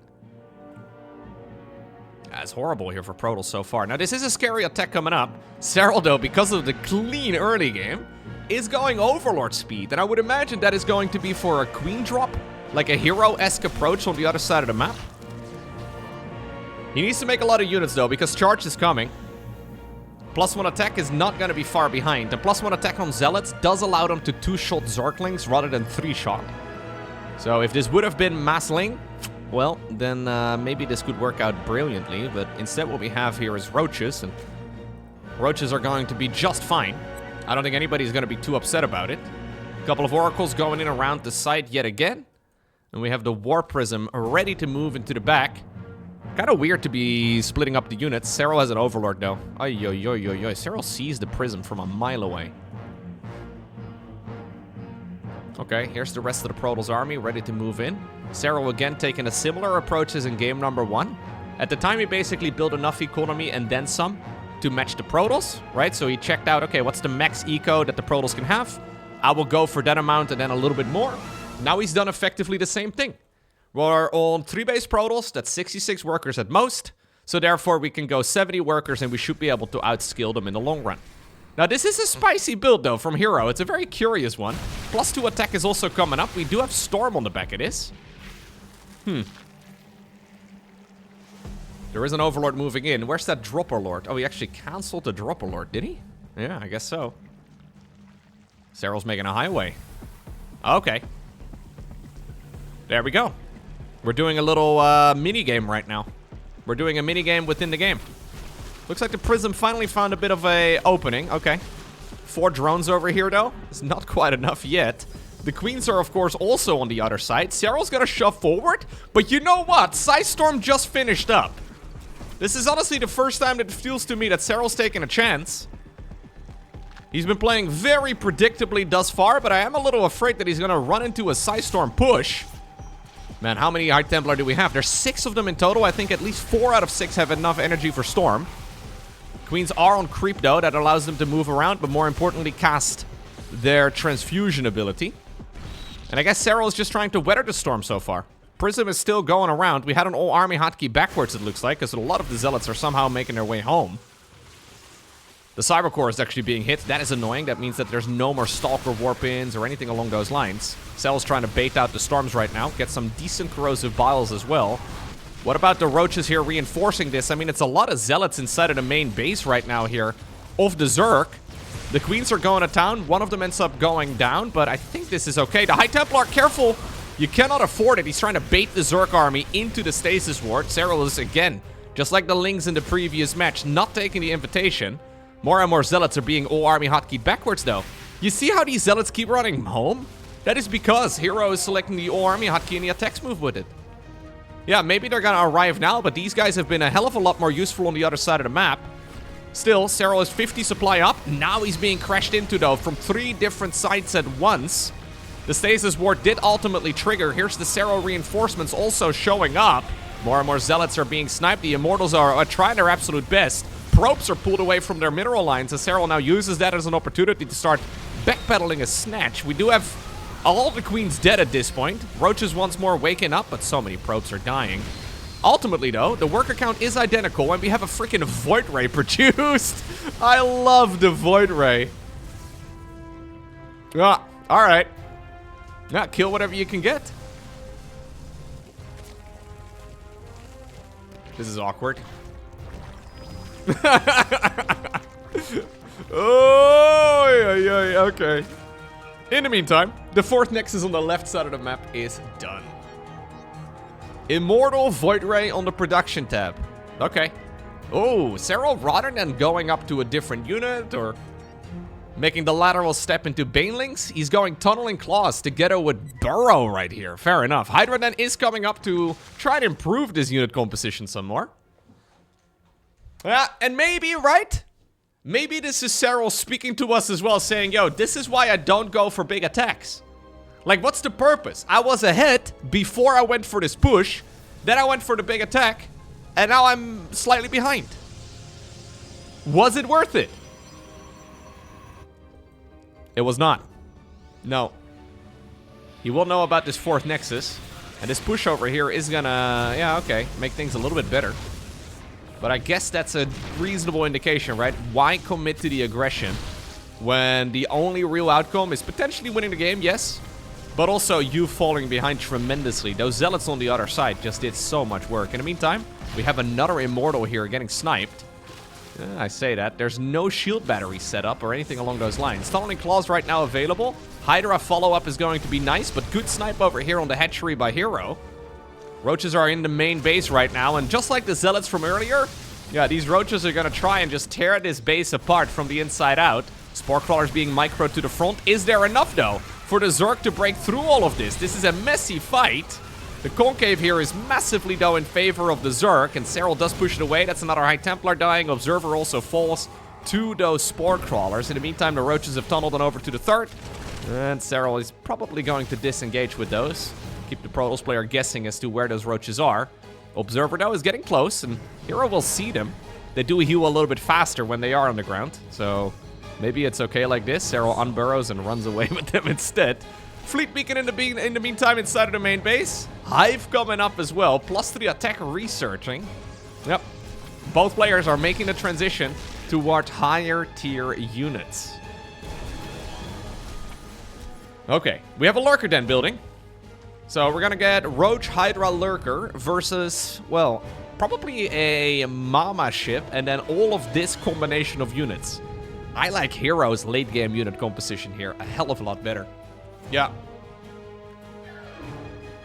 That's horrible here for Protoss so far. Now, this is a scary attack coming up. Serral, though, because of the clean early game, is going Overlord speed, and I would imagine that is going to be for a queen drop, like a hero-esque approach on the other side of the map. He needs to make a lot of units, though, because charge is coming. +1 attack is not going to be far behind. The +1 attack on Zealots does allow them to 2-shot Zerglings rather than 3-shot. So if this would have been Massling, well, then maybe this could work out brilliantly. But instead what we have here is Roaches, and Roaches are going to be just fine. I don't think anybody's going to be too upset about it. A couple of Oracles going in around the side yet again. And we have the War Prism ready to move into the back. Kind of weird to be splitting up the units. Serral has an Overlord, though. Ay-yo-yo-yo-yo. Serral sees the Prism from a mile away. Okay, here's the rest of the Protoss army ready to move in. Serral again taking a similar approach as in game number 1. At the time, he basically built enough economy and then some to match the Protoss, right? So he checked out, okay, what's the max eco that the Protoss can have? I will go for that amount and then a little bit more. Now he's done effectively the same thing. We're on 3-base Protoss, that's 66 workers at most. So therefore we can go 70 workers and we should be able to outskill them in the long run. Now this is a spicy build though from Hero. It's a very curious one. +2 attack is also coming up. We do have Storm on the back of this. There is an Overlord moving in. Where's that Dropper Lord? Oh, he actually cancelled the Dropper Lord, did he? Yeah, I guess so. Serral's making a highway. Okay. There we go. We're doing a little mini-game right now. We're doing a mini-game within the game. Looks like the Prism finally found a bit of a opening. Okay. 4 drones over here, though. It's not quite enough yet. The Queens are, of course, also on the other side. Serral's gonna shove forward. But you know what? Storm just finished up. This is honestly the first time that it feels to me that Serral's taking a chance. He's been playing very predictably thus far, but I am a little afraid that he's gonna run into a Storm push. Man, how many High Templar do we have? There's 6 of them in total. I think at least 4 out of 6 have enough energy for Storm. Queens are on creep, though. That allows them to move around, but more importantly, cast their transfusion ability. And I guess Serral is just trying to weather the storm so far. Prism is still going around. We had an all-army hotkey backwards, it looks like, because a lot of the Zealots are somehow making their way home. The Cybercore is actually being hit. That is annoying. That means that there's no more Stalker warp-ins or anything along those lines. Cell's trying to bait out the storms right now. Get some decent corrosive biles as well. What about the Roaches here reinforcing this? I mean, it's a lot of Zealots inside of the main base right now here of the Zerg. The Queens are going to town. One of them ends up going down, but I think this is okay. The High Templar, careful! You cannot afford it. He's trying to bait the Zerg army into the Stasis Ward. Serral is, again, just like the Lings in the previous match, not taking the invitation. More and more Zealots are being all-army hotkeyed backwards, though. You see how these Zealots keep running home? That is because Hero is selecting the all-army hotkey and the attacks move with it. Yeah, maybe they're gonna arrive now, but these guys have been a hell of a lot more useful on the other side of the map. Still, Serral is 50 supply up. Now he's being crashed into, though, from 3 different sides at once. The Stasis Ward did ultimately trigger. Here's the Serral reinforcements also showing up. More and more Zealots are being sniped. The Immortals are trying their absolute best. Probes are pulled away from their mineral lines, and Serral now uses that as an opportunity to start backpedaling a snatch. We do have all the Queens dead at this point. Roaches once more waking up, but so many probes are dying. Ultimately, though, the worker count is identical, and we have a freaking Void Ray produced. I love the Void Ray. Ah, alright. Yeah, kill whatever you can get. This is awkward. Oh, yeah, okay. In the meantime, the 4th Nexus on the left side of the map is done. Immortal Void Ray on the production tab. Okay. Oh, Serral, rather than going up to a different unit or making the lateral step into Banelings, he's going Tunneling Claws together with Burrow right here. Fair enough. Hydra then is coming up to try to improve this unit composition some more. Yeah, and maybe, right? Maybe this is Serral speaking to us as well, saying, yo, this is why I don't go for big attacks. Like, what's the purpose? I was ahead before I went for this push. Then I went for the big attack. And now I'm slightly behind. Was it worth it? It was not. No. You will know about this 4th Nexus. And this push over here is gonna, yeah, okay, make things a little bit better. But I guess that's a reasonable indication, right? Why commit to the aggression when the only real outcome is potentially winning the game, yes. But also you falling behind tremendously. Those zealots on the other side just did so much work. In the meantime, we have another immortal here getting sniped. I say that. There's no shield battery set up or anything along those lines. Tunneling claws right now available. Hydra follow-up is going to be nice, but good snipe over here on the hatchery by Hero. Roaches are in the main base right now, and just like the zealots from earlier, yeah, these roaches are going to try and just tear this base apart from the inside out. Spore crawlers being micro to the front. Is there enough, though, for the Zerg to break through all of this? This is a messy fight. The concave here is massively, though, in favor of the Zerg, and Serral does push it away. That's another High Templar dying. Observer also falls to those Spore Crawlers. In the meantime, the Roaches have tunneled on over to the 3rd, and Serral is probably going to disengage with those. Keep the Protoss player guessing as to where those Roaches are. Observer, though, is getting close, and Hero will see them. They do heal a little bit faster when they are on the ground, so maybe it's okay like this. Serral unburrows and runs away with them instead. Fleet Beacon in the meantime inside of the main base. Hive coming up as well. +3 attack researching. Yep. Both players are making the transition toward higher tier units. Okay. We have a Lurker Den building. So we're going to get Roach Hydra Lurker versus, well, probably a Mama ship and then all of this combination of units. I like Hero's late game unit composition here a hell of a lot better. Yeah.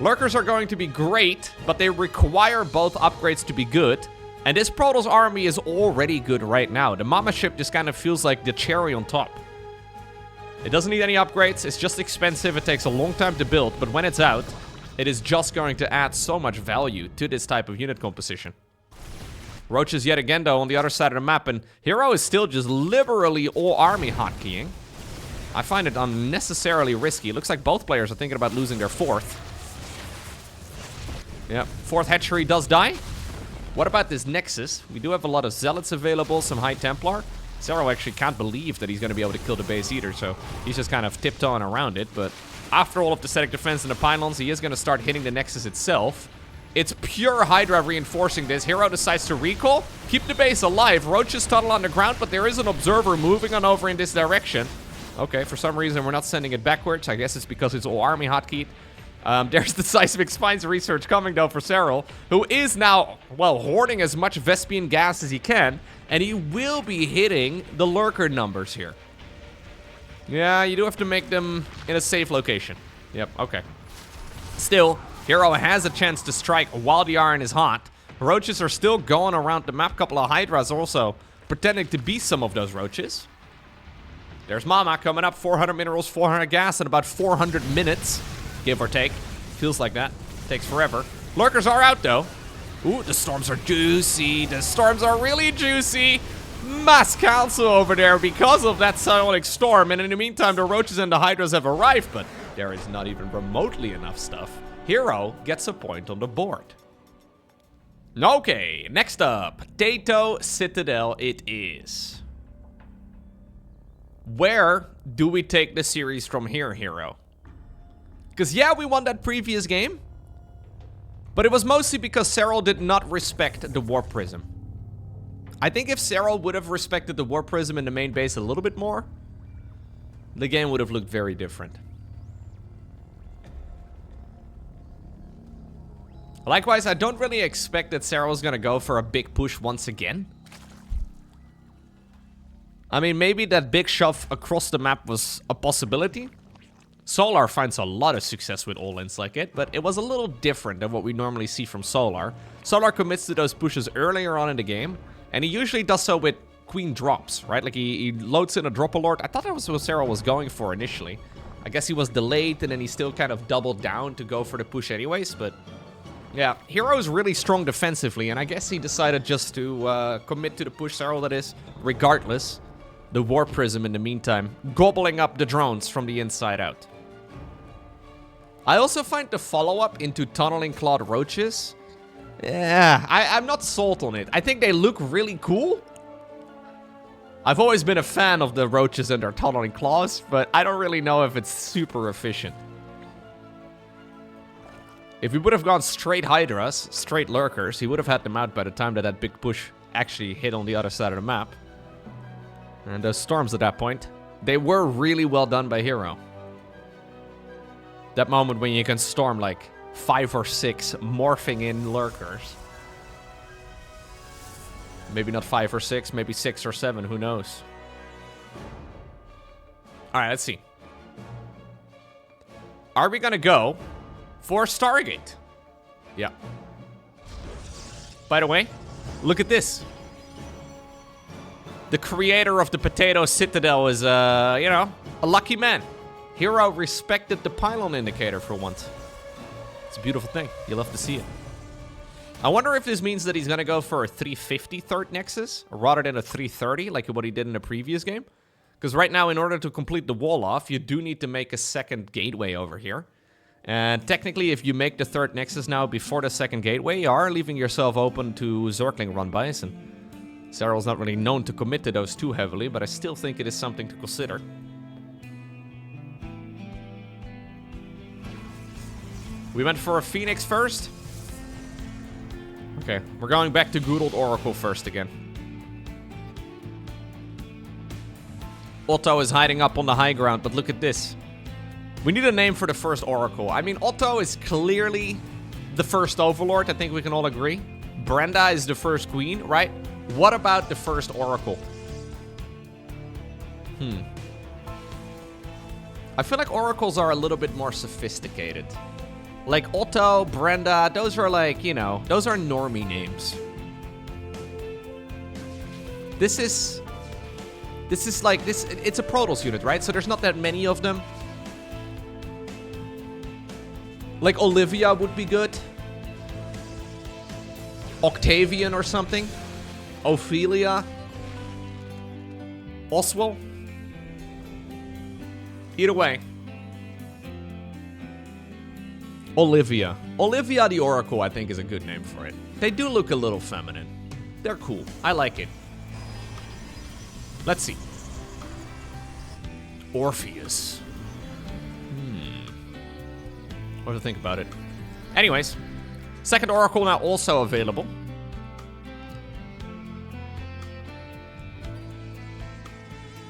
Lurkers are going to be great, but they require both upgrades to be good. And this Protoss army is already good right now. The Mama ship just kind of feels like the cherry on top. It doesn't need any upgrades. It's just expensive. It takes a long time to build. But when it's out, it is just going to add so much value to this type of unit composition. Roaches yet again, though, on the other side of the map. And Hero is still just liberally all army hotkeying. I find it unnecessarily risky. It looks like both players are thinking about losing their 4th. Yeah, 4th hatchery does die. What about this Nexus? We do have a lot of Zealots available, some High Templar. Serral actually can't believe that he's going to be able to kill the base either, so he's just kind of tiptoeing around it. But after all of the static defense and the pylons, he is going to start hitting the Nexus itself. It's pure Hydra reinforcing this. Hero decides to recall, keep the base alive. Roaches tunnel on the ground, but there is an Observer moving on over in this direction. Okay, for some reason, we're not sending it backwards. I guess it's because it's all army hotkeyed. There's the seismic spines research coming, though, for Serral, who is now, well, hoarding as much Vespian gas as he can, and he will be hitting the Lurker numbers here. Yeah, you do have to make them in a safe location. Yep, okay. Still, Hero has a chance to strike while the iron is hot. Roaches are still going around the map. Couple of Hydras also pretending to be some of those Roaches. There's Mama coming up. 400 minerals, 400 gas in about 400 minutes. Give or take. Feels like that. Takes forever. Lurkers are out, though. Ooh, the storms are juicy. The storms are really juicy. Mass council over there because of that psionic storm. And in the meantime, the Roaches and the Hydras have arrived, but there is not even remotely enough stuff. Hero gets a point on the board. Okay, next up. Taito Citadel it is. Where do we take the series from here, Hero? Because, yeah, we won that previous game. But it was mostly because Serral did not respect the Warp Prism. I think if Serral would have respected the Warp Prism in the main base a little bit more, the game would have looked very different. Likewise, I don't really expect that Serral's gonna go for a big push once again. I mean, maybe that big shove across the map was a possibility. Solar finds a lot of success with all-ins like it, but it was a little different than what we normally see from Solar. Solar commits to those pushes earlier on in the game, and he usually does so with queen drops, right? Like he loads in a drop alert. I thought that was what Serral was going for initially. I guess he was delayed, and then he still kind of doubled down to go for the push anyways, but yeah, Hero is really strong defensively, and I guess he decided just to commit to the push, Serral that is, regardless. The Warp Prism in the meantime, gobbling up the drones from the inside out. I also find the follow-up into tunneling clawed roaches. Yeah, I'm not sold on it. I think they look really cool. I've always been a fan of the roaches and their tunneling claws, but I don't really know if it's super efficient. If we would have gone straight Hydras, straight Lurkers, he would have had them out by the time that that big push actually hit on the other side of the map. And those storms at that point, they were really well done by Hero. That moment when you can storm like 5 or 6 morphing in Lurkers. Maybe not 5 or 6, maybe 6 or 7, who knows. Alright, let's see. Are we gonna go for Stargate? Yeah. By the way, look at this. The creator of the potato Citadel is, you know, a lucky man. Hero respected the pylon indicator for once. It's a beautiful thing. You love to see it. I wonder if this means that he's going to go for a 350 third Nexus rather than a 330 like what he did in the previous game. Because right now, in order to complete the wall off, you do need to make a second gateway over here. And technically, if you make the third Nexus now before the second gateway, you are leaving yourself open to Zergling run-bys. And Serral's not really known to commit to those too heavily, but I still think it is something to consider. We went for a Phoenix first. Okay, we're going back to good old Oracle first again. Otto is hiding up on the high ground, but look at this. We need a name for the first Oracle. I mean, Otto is clearly the first Overlord. I think we can all agree. Brenda is the first Queen, right? What about the first Oracle? I feel like Oracles are a little bit more sophisticated. Like Otto, Brenda, those are like, you know, those are normie names. This is like, it's a Protoss unit, right? So there's not that many of them. Like Olivia would be good. Octavian or something. Ophelia. Oswell. Either way. Olivia. Olivia the Oracle, I think, is a good name for it. They do look a little feminine. They're cool. I like it. Let's see. Orpheus. What do you think about it? Anyways, second Oracle now also available.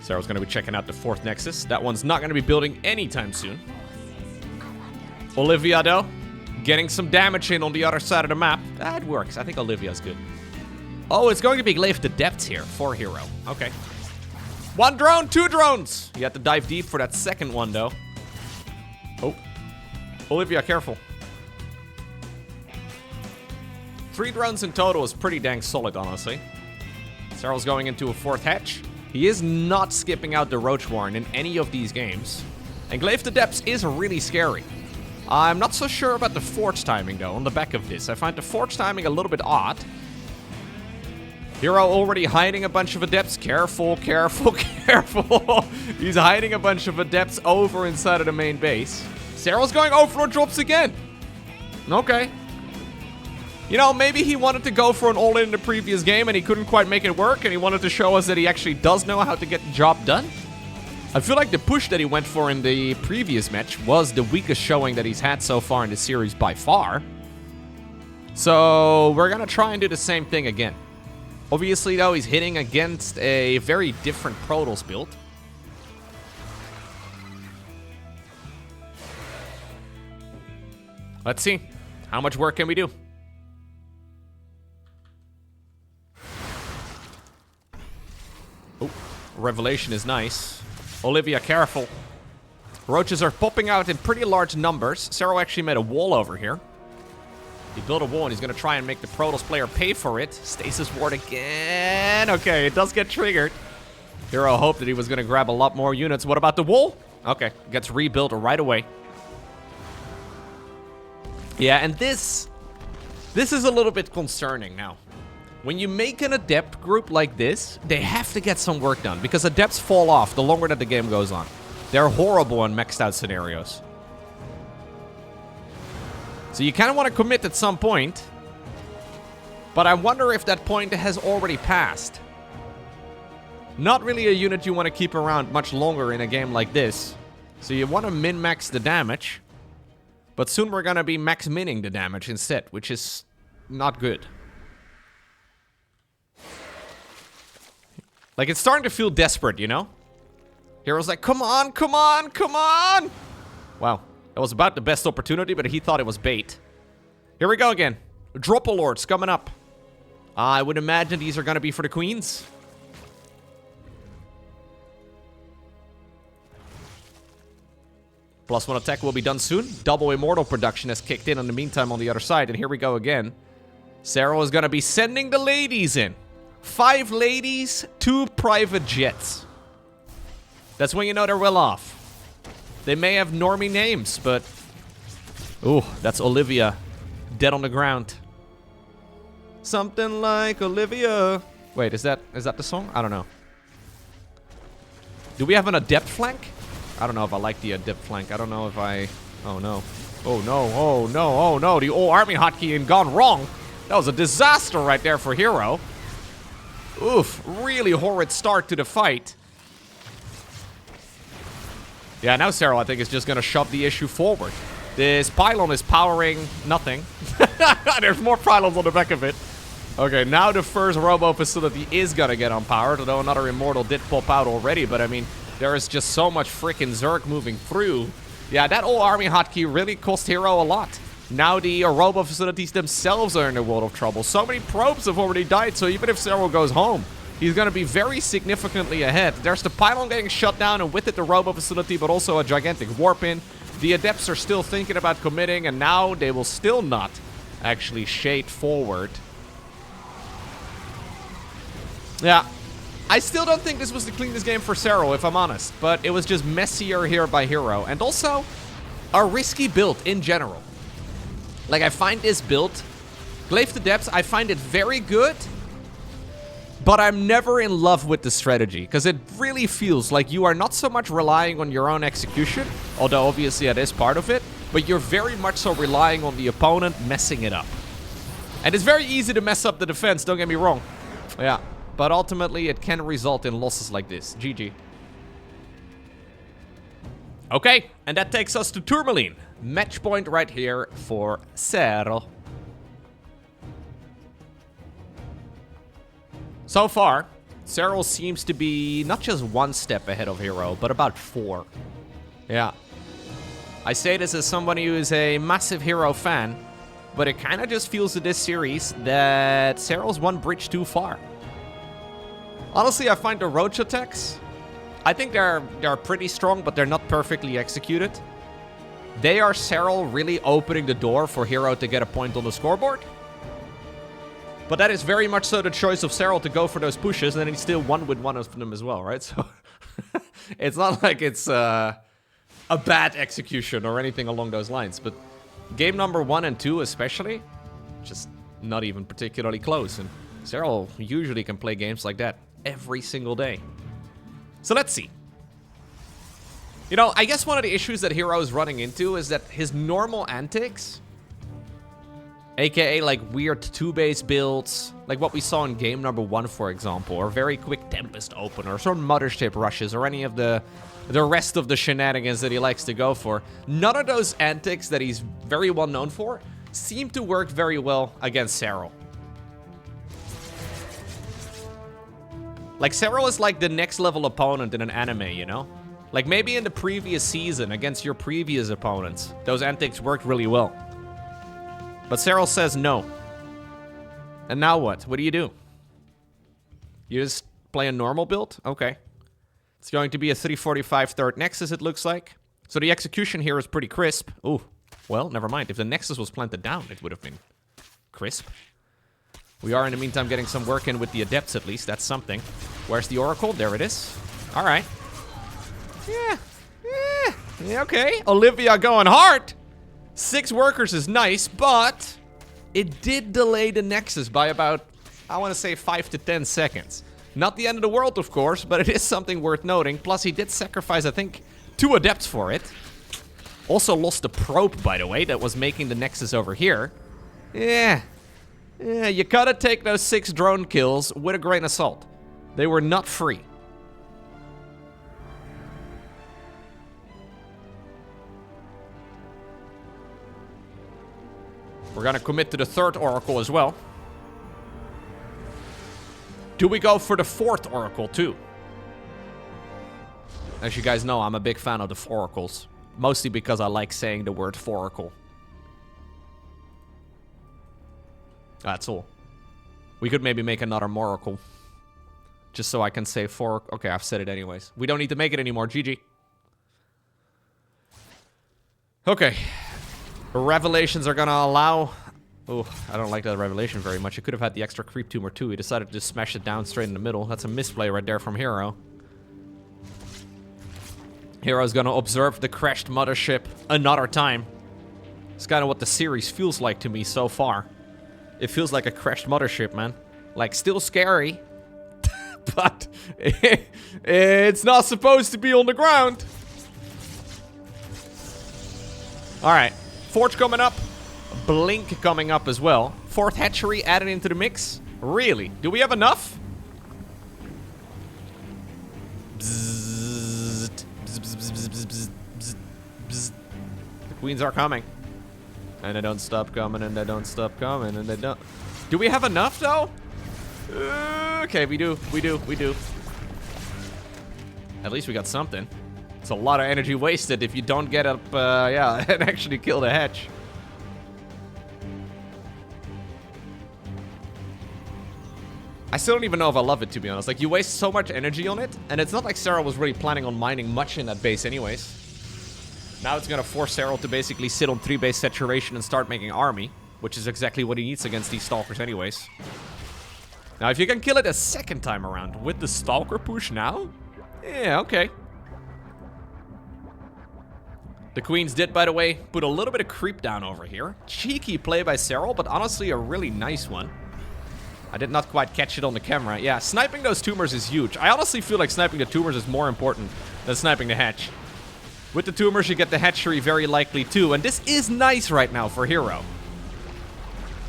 Sarah's going to be checking out the fourth Nexus. That one's not going to be building anytime soon. Olivia, though, getting some damage in on the other side of the map. That works. I think Olivia's good. Oh, it's going to be Enclave the depths here for Hero. Okay. 1 drone, 2 drones. You have to dive deep for that second one, though. Oh. Olivia, careful. 3 drones in total is pretty dang solid, honestly. Serral's going into a 4th hatch. He is not skipping out the Roach Warren in any of these games. Enclave the depths is really scary. I'm not so sure about the forge timing, though, on the back of this. I find the forge timing a little bit odd. Hero already hiding a bunch of adepts. Careful, careful, careful. He's hiding a bunch of adepts over inside of the main base. Serral's going Overlord drops again. Okay. You know, maybe he wanted to go for an all-in in the previous game and he couldn't quite make it work, and he wanted to show us that he actually does know how to get the job done. I feel like the push that he went for in the previous match was the weakest showing that he's had so far in the series by far. So we're gonna try and do the same thing again. Obviously, though, he's hitting against a very different Protoss build. Let's see. How much work can we do? Oh, Revelation is nice. Olivia, careful. Roaches are popping out in pretty large numbers. Serral actually made a wall over here. He built a wall and he's going to try and make the Protoss player pay for it. Stasis ward again. Okay, it does get triggered. Hero hoped that he was going to grab a lot more units. What about the wall? Okay, gets rebuilt right away. Yeah, and this is a little bit concerning now. When you make an adept group like this, they have to get some work done, because adepts fall off the longer that the game goes on. They're horrible in maxed out scenarios. So you kind of want to commit at some point. But I wonder if that point has already passed. Not really a unit you want to keep around much longer in a game like this. So you want to min-max the damage. But soon we're going to be max-minning the damage instead, which is not good. Like, it's starting to feel desperate, you know? Hero's like, come on, come on, come on! Wow, that was about the best opportunity, but he thought it was bait. Here we go again. Drop-a-lords coming up. I would imagine these are going to be for the queens. +1 attack will be done soon. Double immortal production has kicked in the meantime on the other side. And here we go again. Serral is going to be sending the ladies in. 5 ladies, 2 private jets. That's when you know they're well off. They may have normie names, but... Ooh, that's Olivia. Dead on the ground. Something like Olivia. Wait, is that the song? I don't know. Do we have an adept flank? I don't know if I like the adept flank. I don't know if I... Oh, no. Oh, no. Oh, no. Oh, no. The old army hotkey and gone wrong. That was a disaster right there for Hero. Oof. Really horrid start to the fight. Yeah, now Serral, I think, is just going to shove the issue forward. This pylon is powering nothing. There's more pylons on the back of it. Okay, now the first robo facility is going to get unpowered, although another immortal did pop out already. But, I mean, there is just so much freaking Zerg moving through. Yeah, that old army hotkey really cost Hero a lot. Now the robo facilities themselves are in a world of trouble. So many probes have already died, so even if Serral goes home, he's going to be very significantly ahead. There's the pylon getting shut down, and with it the robo facility, but also a gigantic warp in. The adepts are still thinking about committing, and now they will still not actually shade forward. Yeah, I still don't think this was the cleanest game for Serral, if I'm honest. But it was just messier here by Hero. And also, a risky build in general. Like, I find this build, Glaive to Depths, I find it very good. But I'm never in love with the strategy. Because it really feels like you are not so much relying on your own execution. Although, obviously, that is part of it. But you're very much so relying on the opponent messing it up. And it's very easy to mess up the defense, don't get me wrong. Yeah. But ultimately, it can result in losses like this. GG. Okay, and that takes us to Tourmaline. Match point right here for Serral. So far, Serral seems to be not just 1 step ahead of Hero, but about 4. Yeah. I say this as somebody who is a massive Hero fan, but it kind of just feels in this series that Serral's 1 bridge too far. Honestly, I find the roach attacks, I think they're pretty strong, but they're not perfectly executed. They are Serral really opening the door for Hero to get a point on the scoreboard. But that is very much so the choice of Serral to go for those pushes, and then he still won with one of them as well, right? So it's not like it's a bad execution or anything along those lines. But game number 1 and 2 especially, just not even particularly close. And Serral usually can play games like that every single day. So let's see. You know, I guess one of the issues that Hero is running into is that his normal antics, aka like weird 2-base builds, like what we saw in game number 1, for example, or very quick Tempest openers, or Mothership rushes, or any of the rest of the shenanigans that he likes to go for. None of those antics that he's very well known for seem to work very well against Serral. Like, Serral is like the next level opponent in an anime, you know? Like, maybe in the previous season against your previous opponents, those antics worked really well. But Serral says no. And now what? What do? You just play a normal build? Okay. It's going to be a 345 third Nexus, it looks like. So the execution here is pretty crisp. Ooh, well, never mind. If the Nexus was planted down, it would have been crisp. We are, in the meantime, getting some work in with the Adepts, at least. That's something. Where's the Oracle? There it is. All right. Yeah, okay. Olivia going hard. 6 workers is nice, but it did delay the Nexus by about, I want to say, 5 to 10 seconds. Not the end of the world, of course, but it is something worth noting. Plus, he did sacrifice, I think, 2 Adepts for it. Also lost the probe, by the way, that was making the nexus over here. Yeah, you gotta take those 6 drone kills with a grain of salt. They were not free. We're gonna commit to the 3rd Oracle as well. Do we go for the 4th Oracle too? As you guys know, I'm a big fan of the 4 Oracles. Mostly because I like saying the word 4-oracle. That's all. We could maybe make another Moracle. Just so I can say 4... Okay, I've said it anyways. We don't need to make it anymore. GG. Okay. Revelations are gonna allow... Oh, I don't like that revelation very much. It could have had the extra creep tumor too. He decided to just smash it down straight in the middle. That's a misplay right there from Hero. Hero's gonna observe the crashed mothership another time. It's kind of what the series feels like to me so far. It feels like a crashed mothership, man. Like, still scary. But it's not supposed to be on the ground. Alright. Forge coming up. Blink coming up as well. 4th hatchery added into the mix. Really? Do we have enough? The queens are coming. And they don't stop coming, and they don't stop coming, and they don't... Do we have enough, though? Okay, we do. At least we got something. It's a lot of energy wasted if you don't get up, yeah, and actually kill the hatch. I still don't even know if I love it, to be honest. Like, you waste so much energy on it, and it's not like Serral was really planning on mining much in that base anyways. Now it's gonna force Serral to basically sit on 3-base saturation and start making army, which is exactly what he needs against these Stalkers anyways. Now, if you can kill it a 2nd time around with the Stalker push now, yeah, okay. The Queens did, by the way, put a little bit of creep down over here. Cheeky play by Serral, but honestly a really nice one. I did not quite catch it on the camera. Yeah, sniping those tumors is huge. I honestly feel like sniping the tumors is more important than sniping the hatch. With the tumors, you get the hatchery very likely too, and this is nice right now for Hero.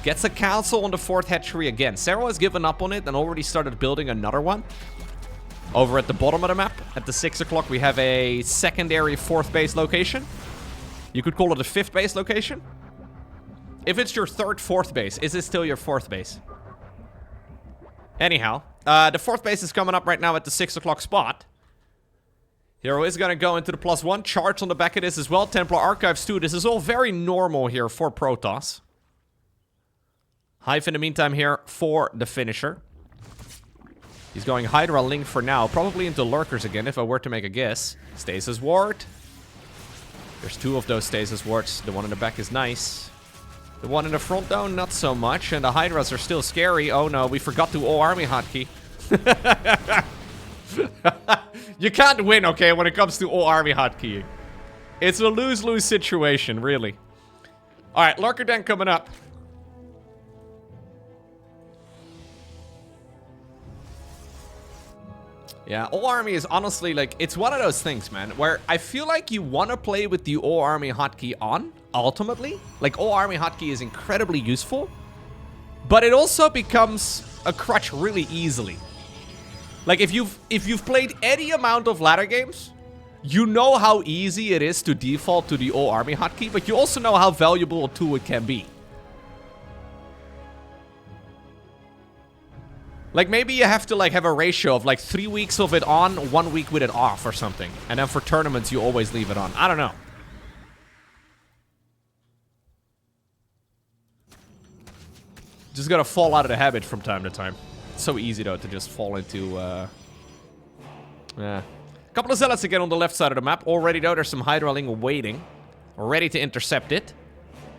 Gets a cancel on the 4th hatchery again. Serral has given up on it and already started building another one. Over at the bottom of the map, at the 6 o'clock, we have a secondary 4th base location. You could call it a 5th base location. If it's your 3rd, 4th base, is it still your 4th base? Anyhow, the 4th base is coming up right now at the 6 o'clock spot. Hero is going to go into the +1. Charge on the back of this as well. Templar Archives too. This is all very normal here for Protoss. Hive in the meantime here for the finisher. He's going Hydra Link for now. Probably into Lurkers again if I were to make a guess. Stasis Ward. There's 2 of those Stasis Wards. The one in the back is nice. The one in the front though, not so much. And the Hydras are still scary. Oh no, we forgot to all army hotkey. You can't win, okay, when it comes to all army hotkeying. It's a lose-lose situation, really. Alright, Lurker Den coming up. Yeah, all army is honestly like, it's one of those things, man, where I feel like you want to play with the all army hotkey on, ultimately. Like, all army hotkey is incredibly useful, but it also becomes a crutch really easily. Like, if you've played any amount of ladder games, you know how easy it is to default to the all army hotkey, but you also know how valuable a tool it can be. Like, maybe you have to, like, have a ratio of, like, 3 weeks of it on, 1 week with it off or something. And then for tournaments, you always leave it on. I don't know. Just gotta fall out of the habit from time to time. It's so easy, though, to just fall into, yeah. A couple of Zealots again on the left side of the map. Already, though, there's some Hydraling waiting. Ready to intercept it.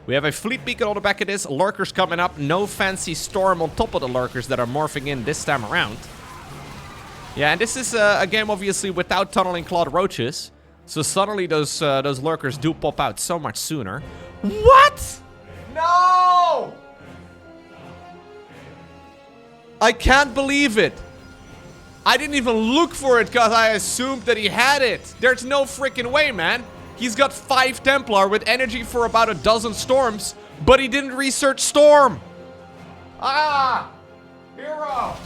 We have a fleet beacon on the back of this. Lurkers coming up. No fancy storm on top of the Lurkers that are morphing in this time around. Yeah, and this is a game, obviously, without tunneling clawed roaches. So suddenly those Lurkers do pop out so much sooner. What? No! I can't believe it. I didn't even look for it because I assumed that he had it. There's no freaking way, man. He's got 5 Templar with energy for about a dozen storms, but he didn't research Storm. Ah! Hero!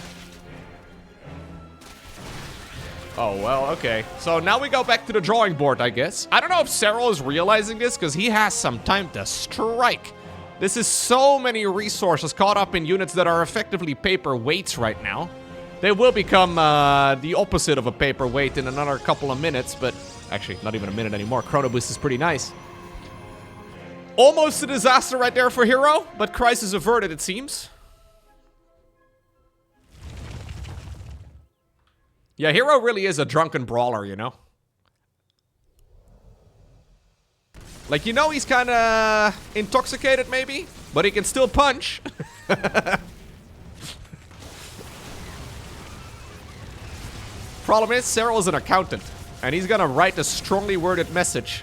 Oh, well, okay. So now we go back to the drawing board, I guess. I don't know if Serral is realizing this, because he has some time to strike. This is so many resources caught up in units that are effectively paperweights right now. They will become the opposite of a paperweight in another couple of minutes, but actually, not even a minute anymore. Chrono Boost is pretty nice. Almost a disaster right there for Hero, but crisis averted, it seems. Yeah, Hero really is a drunken brawler, you know? Like, you know he's kind of intoxicated, maybe? But he can still punch. Problem is, Serral is an accountant. And he's gonna write a strongly worded message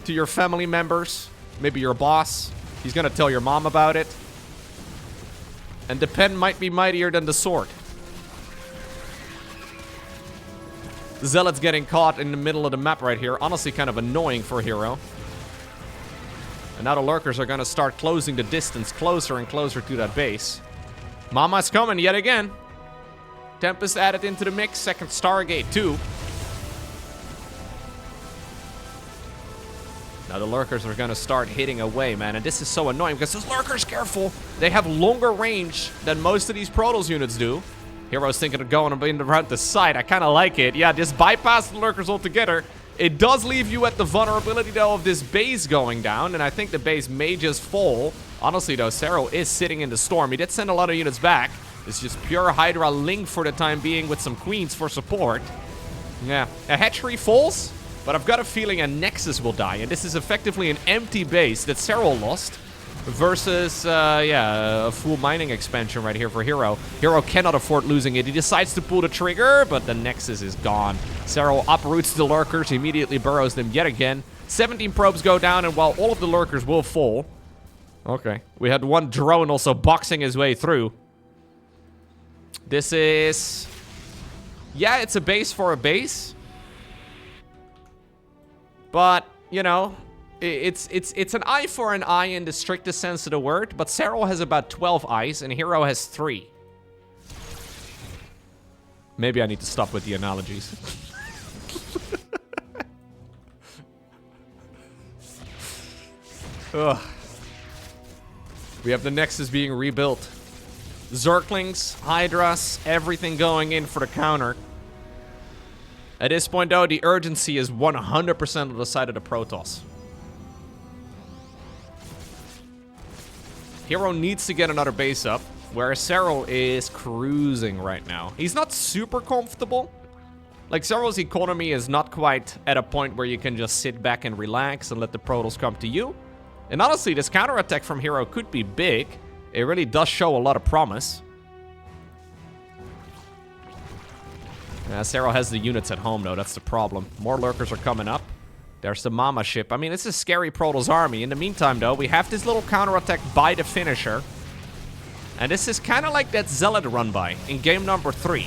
to your family members. Maybe your boss. He's gonna tell your mom about it. And the pen might be mightier than the sword. Zealot's getting caught in the middle of the map right here. Honestly, kind of annoying for Hero. And now the lurkers are gonna start closing the distance closer and closer to that base. Mama's coming yet again. Tempest added into the mix. Second Stargate too. Now the lurkers are gonna start hitting away, man. And this is so annoying because those lurkers, careful. They have longer range than most of these Protoss units do. Hero's thinking of going around the side. I kind of like it. Yeah, just bypass the lurkers altogether. It does leave you at the vulnerability, though, of this base going down. And I think the base may just fall. Honestly, though, Serral is sitting in the storm. He did send a lot of units back. It's just pure Hydra Link for the time being with some queens for support. Yeah, a hatchery falls, but I've got a feeling a Nexus will die. And this is effectively an empty base that Serral lost. Versus, yeah, a full mining expansion right here for Hero. Hero cannot afford losing it. He decides to pull the trigger, but the Nexus is gone. Serral uproots the lurkers, immediately burrows them yet again. 17 probes go down, and while all of the lurkers will fall... Okay. We had one drone also boxing his way through. This is... Yeah, it's a base for a base. But, you know... It's an eye for an eye in the strictest sense of the word, but Serral has about 12 eyes and Hero has 3. Maybe I need to stop with the analogies. Ugh. We have the Nexus being rebuilt. Zerglings, Hydras, everything going in for the counter. At this point, though, the urgency is 100% on the side of the Protoss. Hero needs to get another base up, whereas Serral is cruising right now. He's not super comfortable. Like, Serral's economy is not quite at a point where you can just sit back and relax and let the Protoss come to you. And honestly, this counterattack from Hero could be big. It really does show a lot of promise. Serral has the units at home, though. That's the problem. More lurkers are coming up. There's the Mama ship. I mean, it's a scary Protoss army. In the meantime, though, we have this little counterattack by the finisher. And this is kind of like that Zealot run-by in game number 3.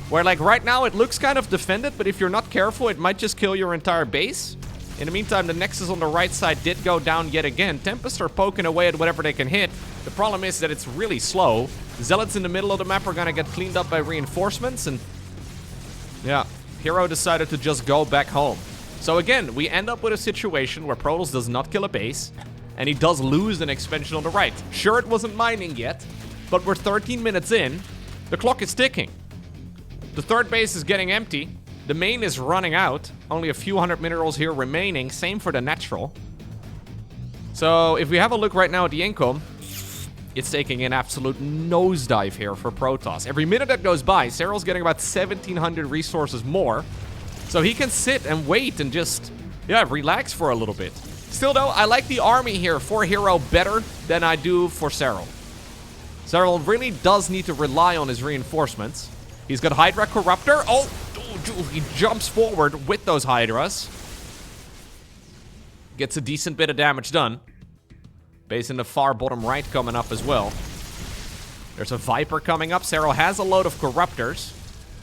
Where, like, right now it looks kind of defended, but if you're not careful, it might just kill your entire base. In the meantime, the Nexus on the right side did go down yet again. Tempests are poking away at whatever they can hit. The problem is that it's really slow. Zealots in the middle of the map are going to get cleaned up by reinforcements, and... yeah, Hero decided to just go back home. So again, we end up with a situation where Protoss does not kill a base, and he does lose an expansion on the right. Sure, it wasn't mining yet, but we're 13 minutes in. The clock is ticking. The third base is getting empty. The main is running out. Only a few hundred minerals here remaining. Same for the natural. So if we have a look right now at the income, it's taking an absolute nosedive here for Protoss. Every minute that goes by, Serral's getting about 1,700 resources more. So he can sit and wait and just, yeah, relax for a little bit. Still, though, I like the army here for Hero better than I do for Serral. Serral really does need to rely on his reinforcements. He's got Hydra Corruptor. Oh, he jumps forward with those Hydras. Gets a decent bit of damage done. Base in the far bottom right coming up as well. There's a Viper coming up. Serral has a load of Corruptors.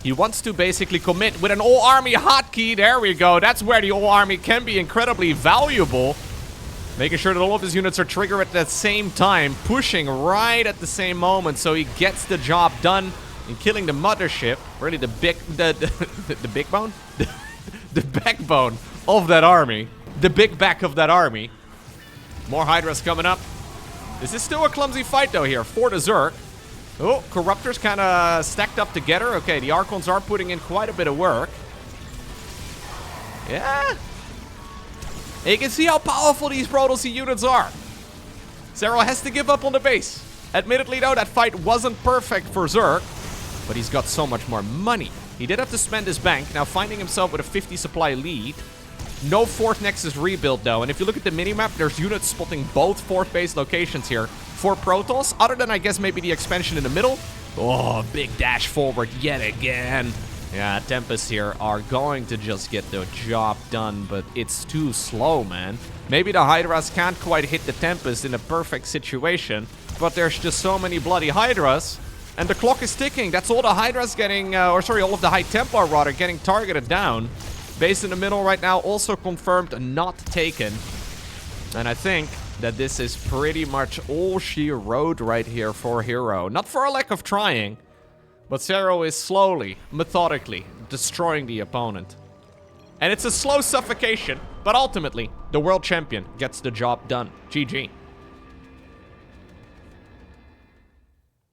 He wants to basically commit with an all-army hotkey. There we go. That's where the all-army can be incredibly valuable. Making sure that all of his units are triggered at the same time. Pushing right at the same moment so he gets the job done in killing the mothership. Really the big bone? The backbone of that army. The big back of that army. More Hydras coming up. This is still a clumsy fight though here for the Zerg. Oh, Corruptors kind of stacked up together. Okay, the Archons are putting in quite a bit of work. Yeah. And you can see how powerful these Protoss units are. Serral has to give up on the base. Admittedly though, that fight wasn't perfect for Zerg. But he's got so much more money. He did have to spend his bank, now finding himself with a 50 supply lead. No 4th Nexus rebuild though, and if you look at the minimap, there's units spotting both 4th base locations here for Protoss, other than I guess maybe the expansion in the middle. Oh, big dash forward yet again. Yeah, Tempests here are going to just get the job done, but it's too slow, man. Maybe the Hydras can't quite hit the Tempest in a perfect situation, but there's just so many bloody Hydras. And the clock is ticking. That's all the Hydras getting, all of the High Templar rather getting targeted down. Base in the middle right now also confirmed not taken. And I think that this is pretty much all she wrote right here for Hero. Not for a lack of trying, but Serral is slowly, methodically destroying the opponent. And it's a slow suffocation, but ultimately, the world champion gets the job done. GG.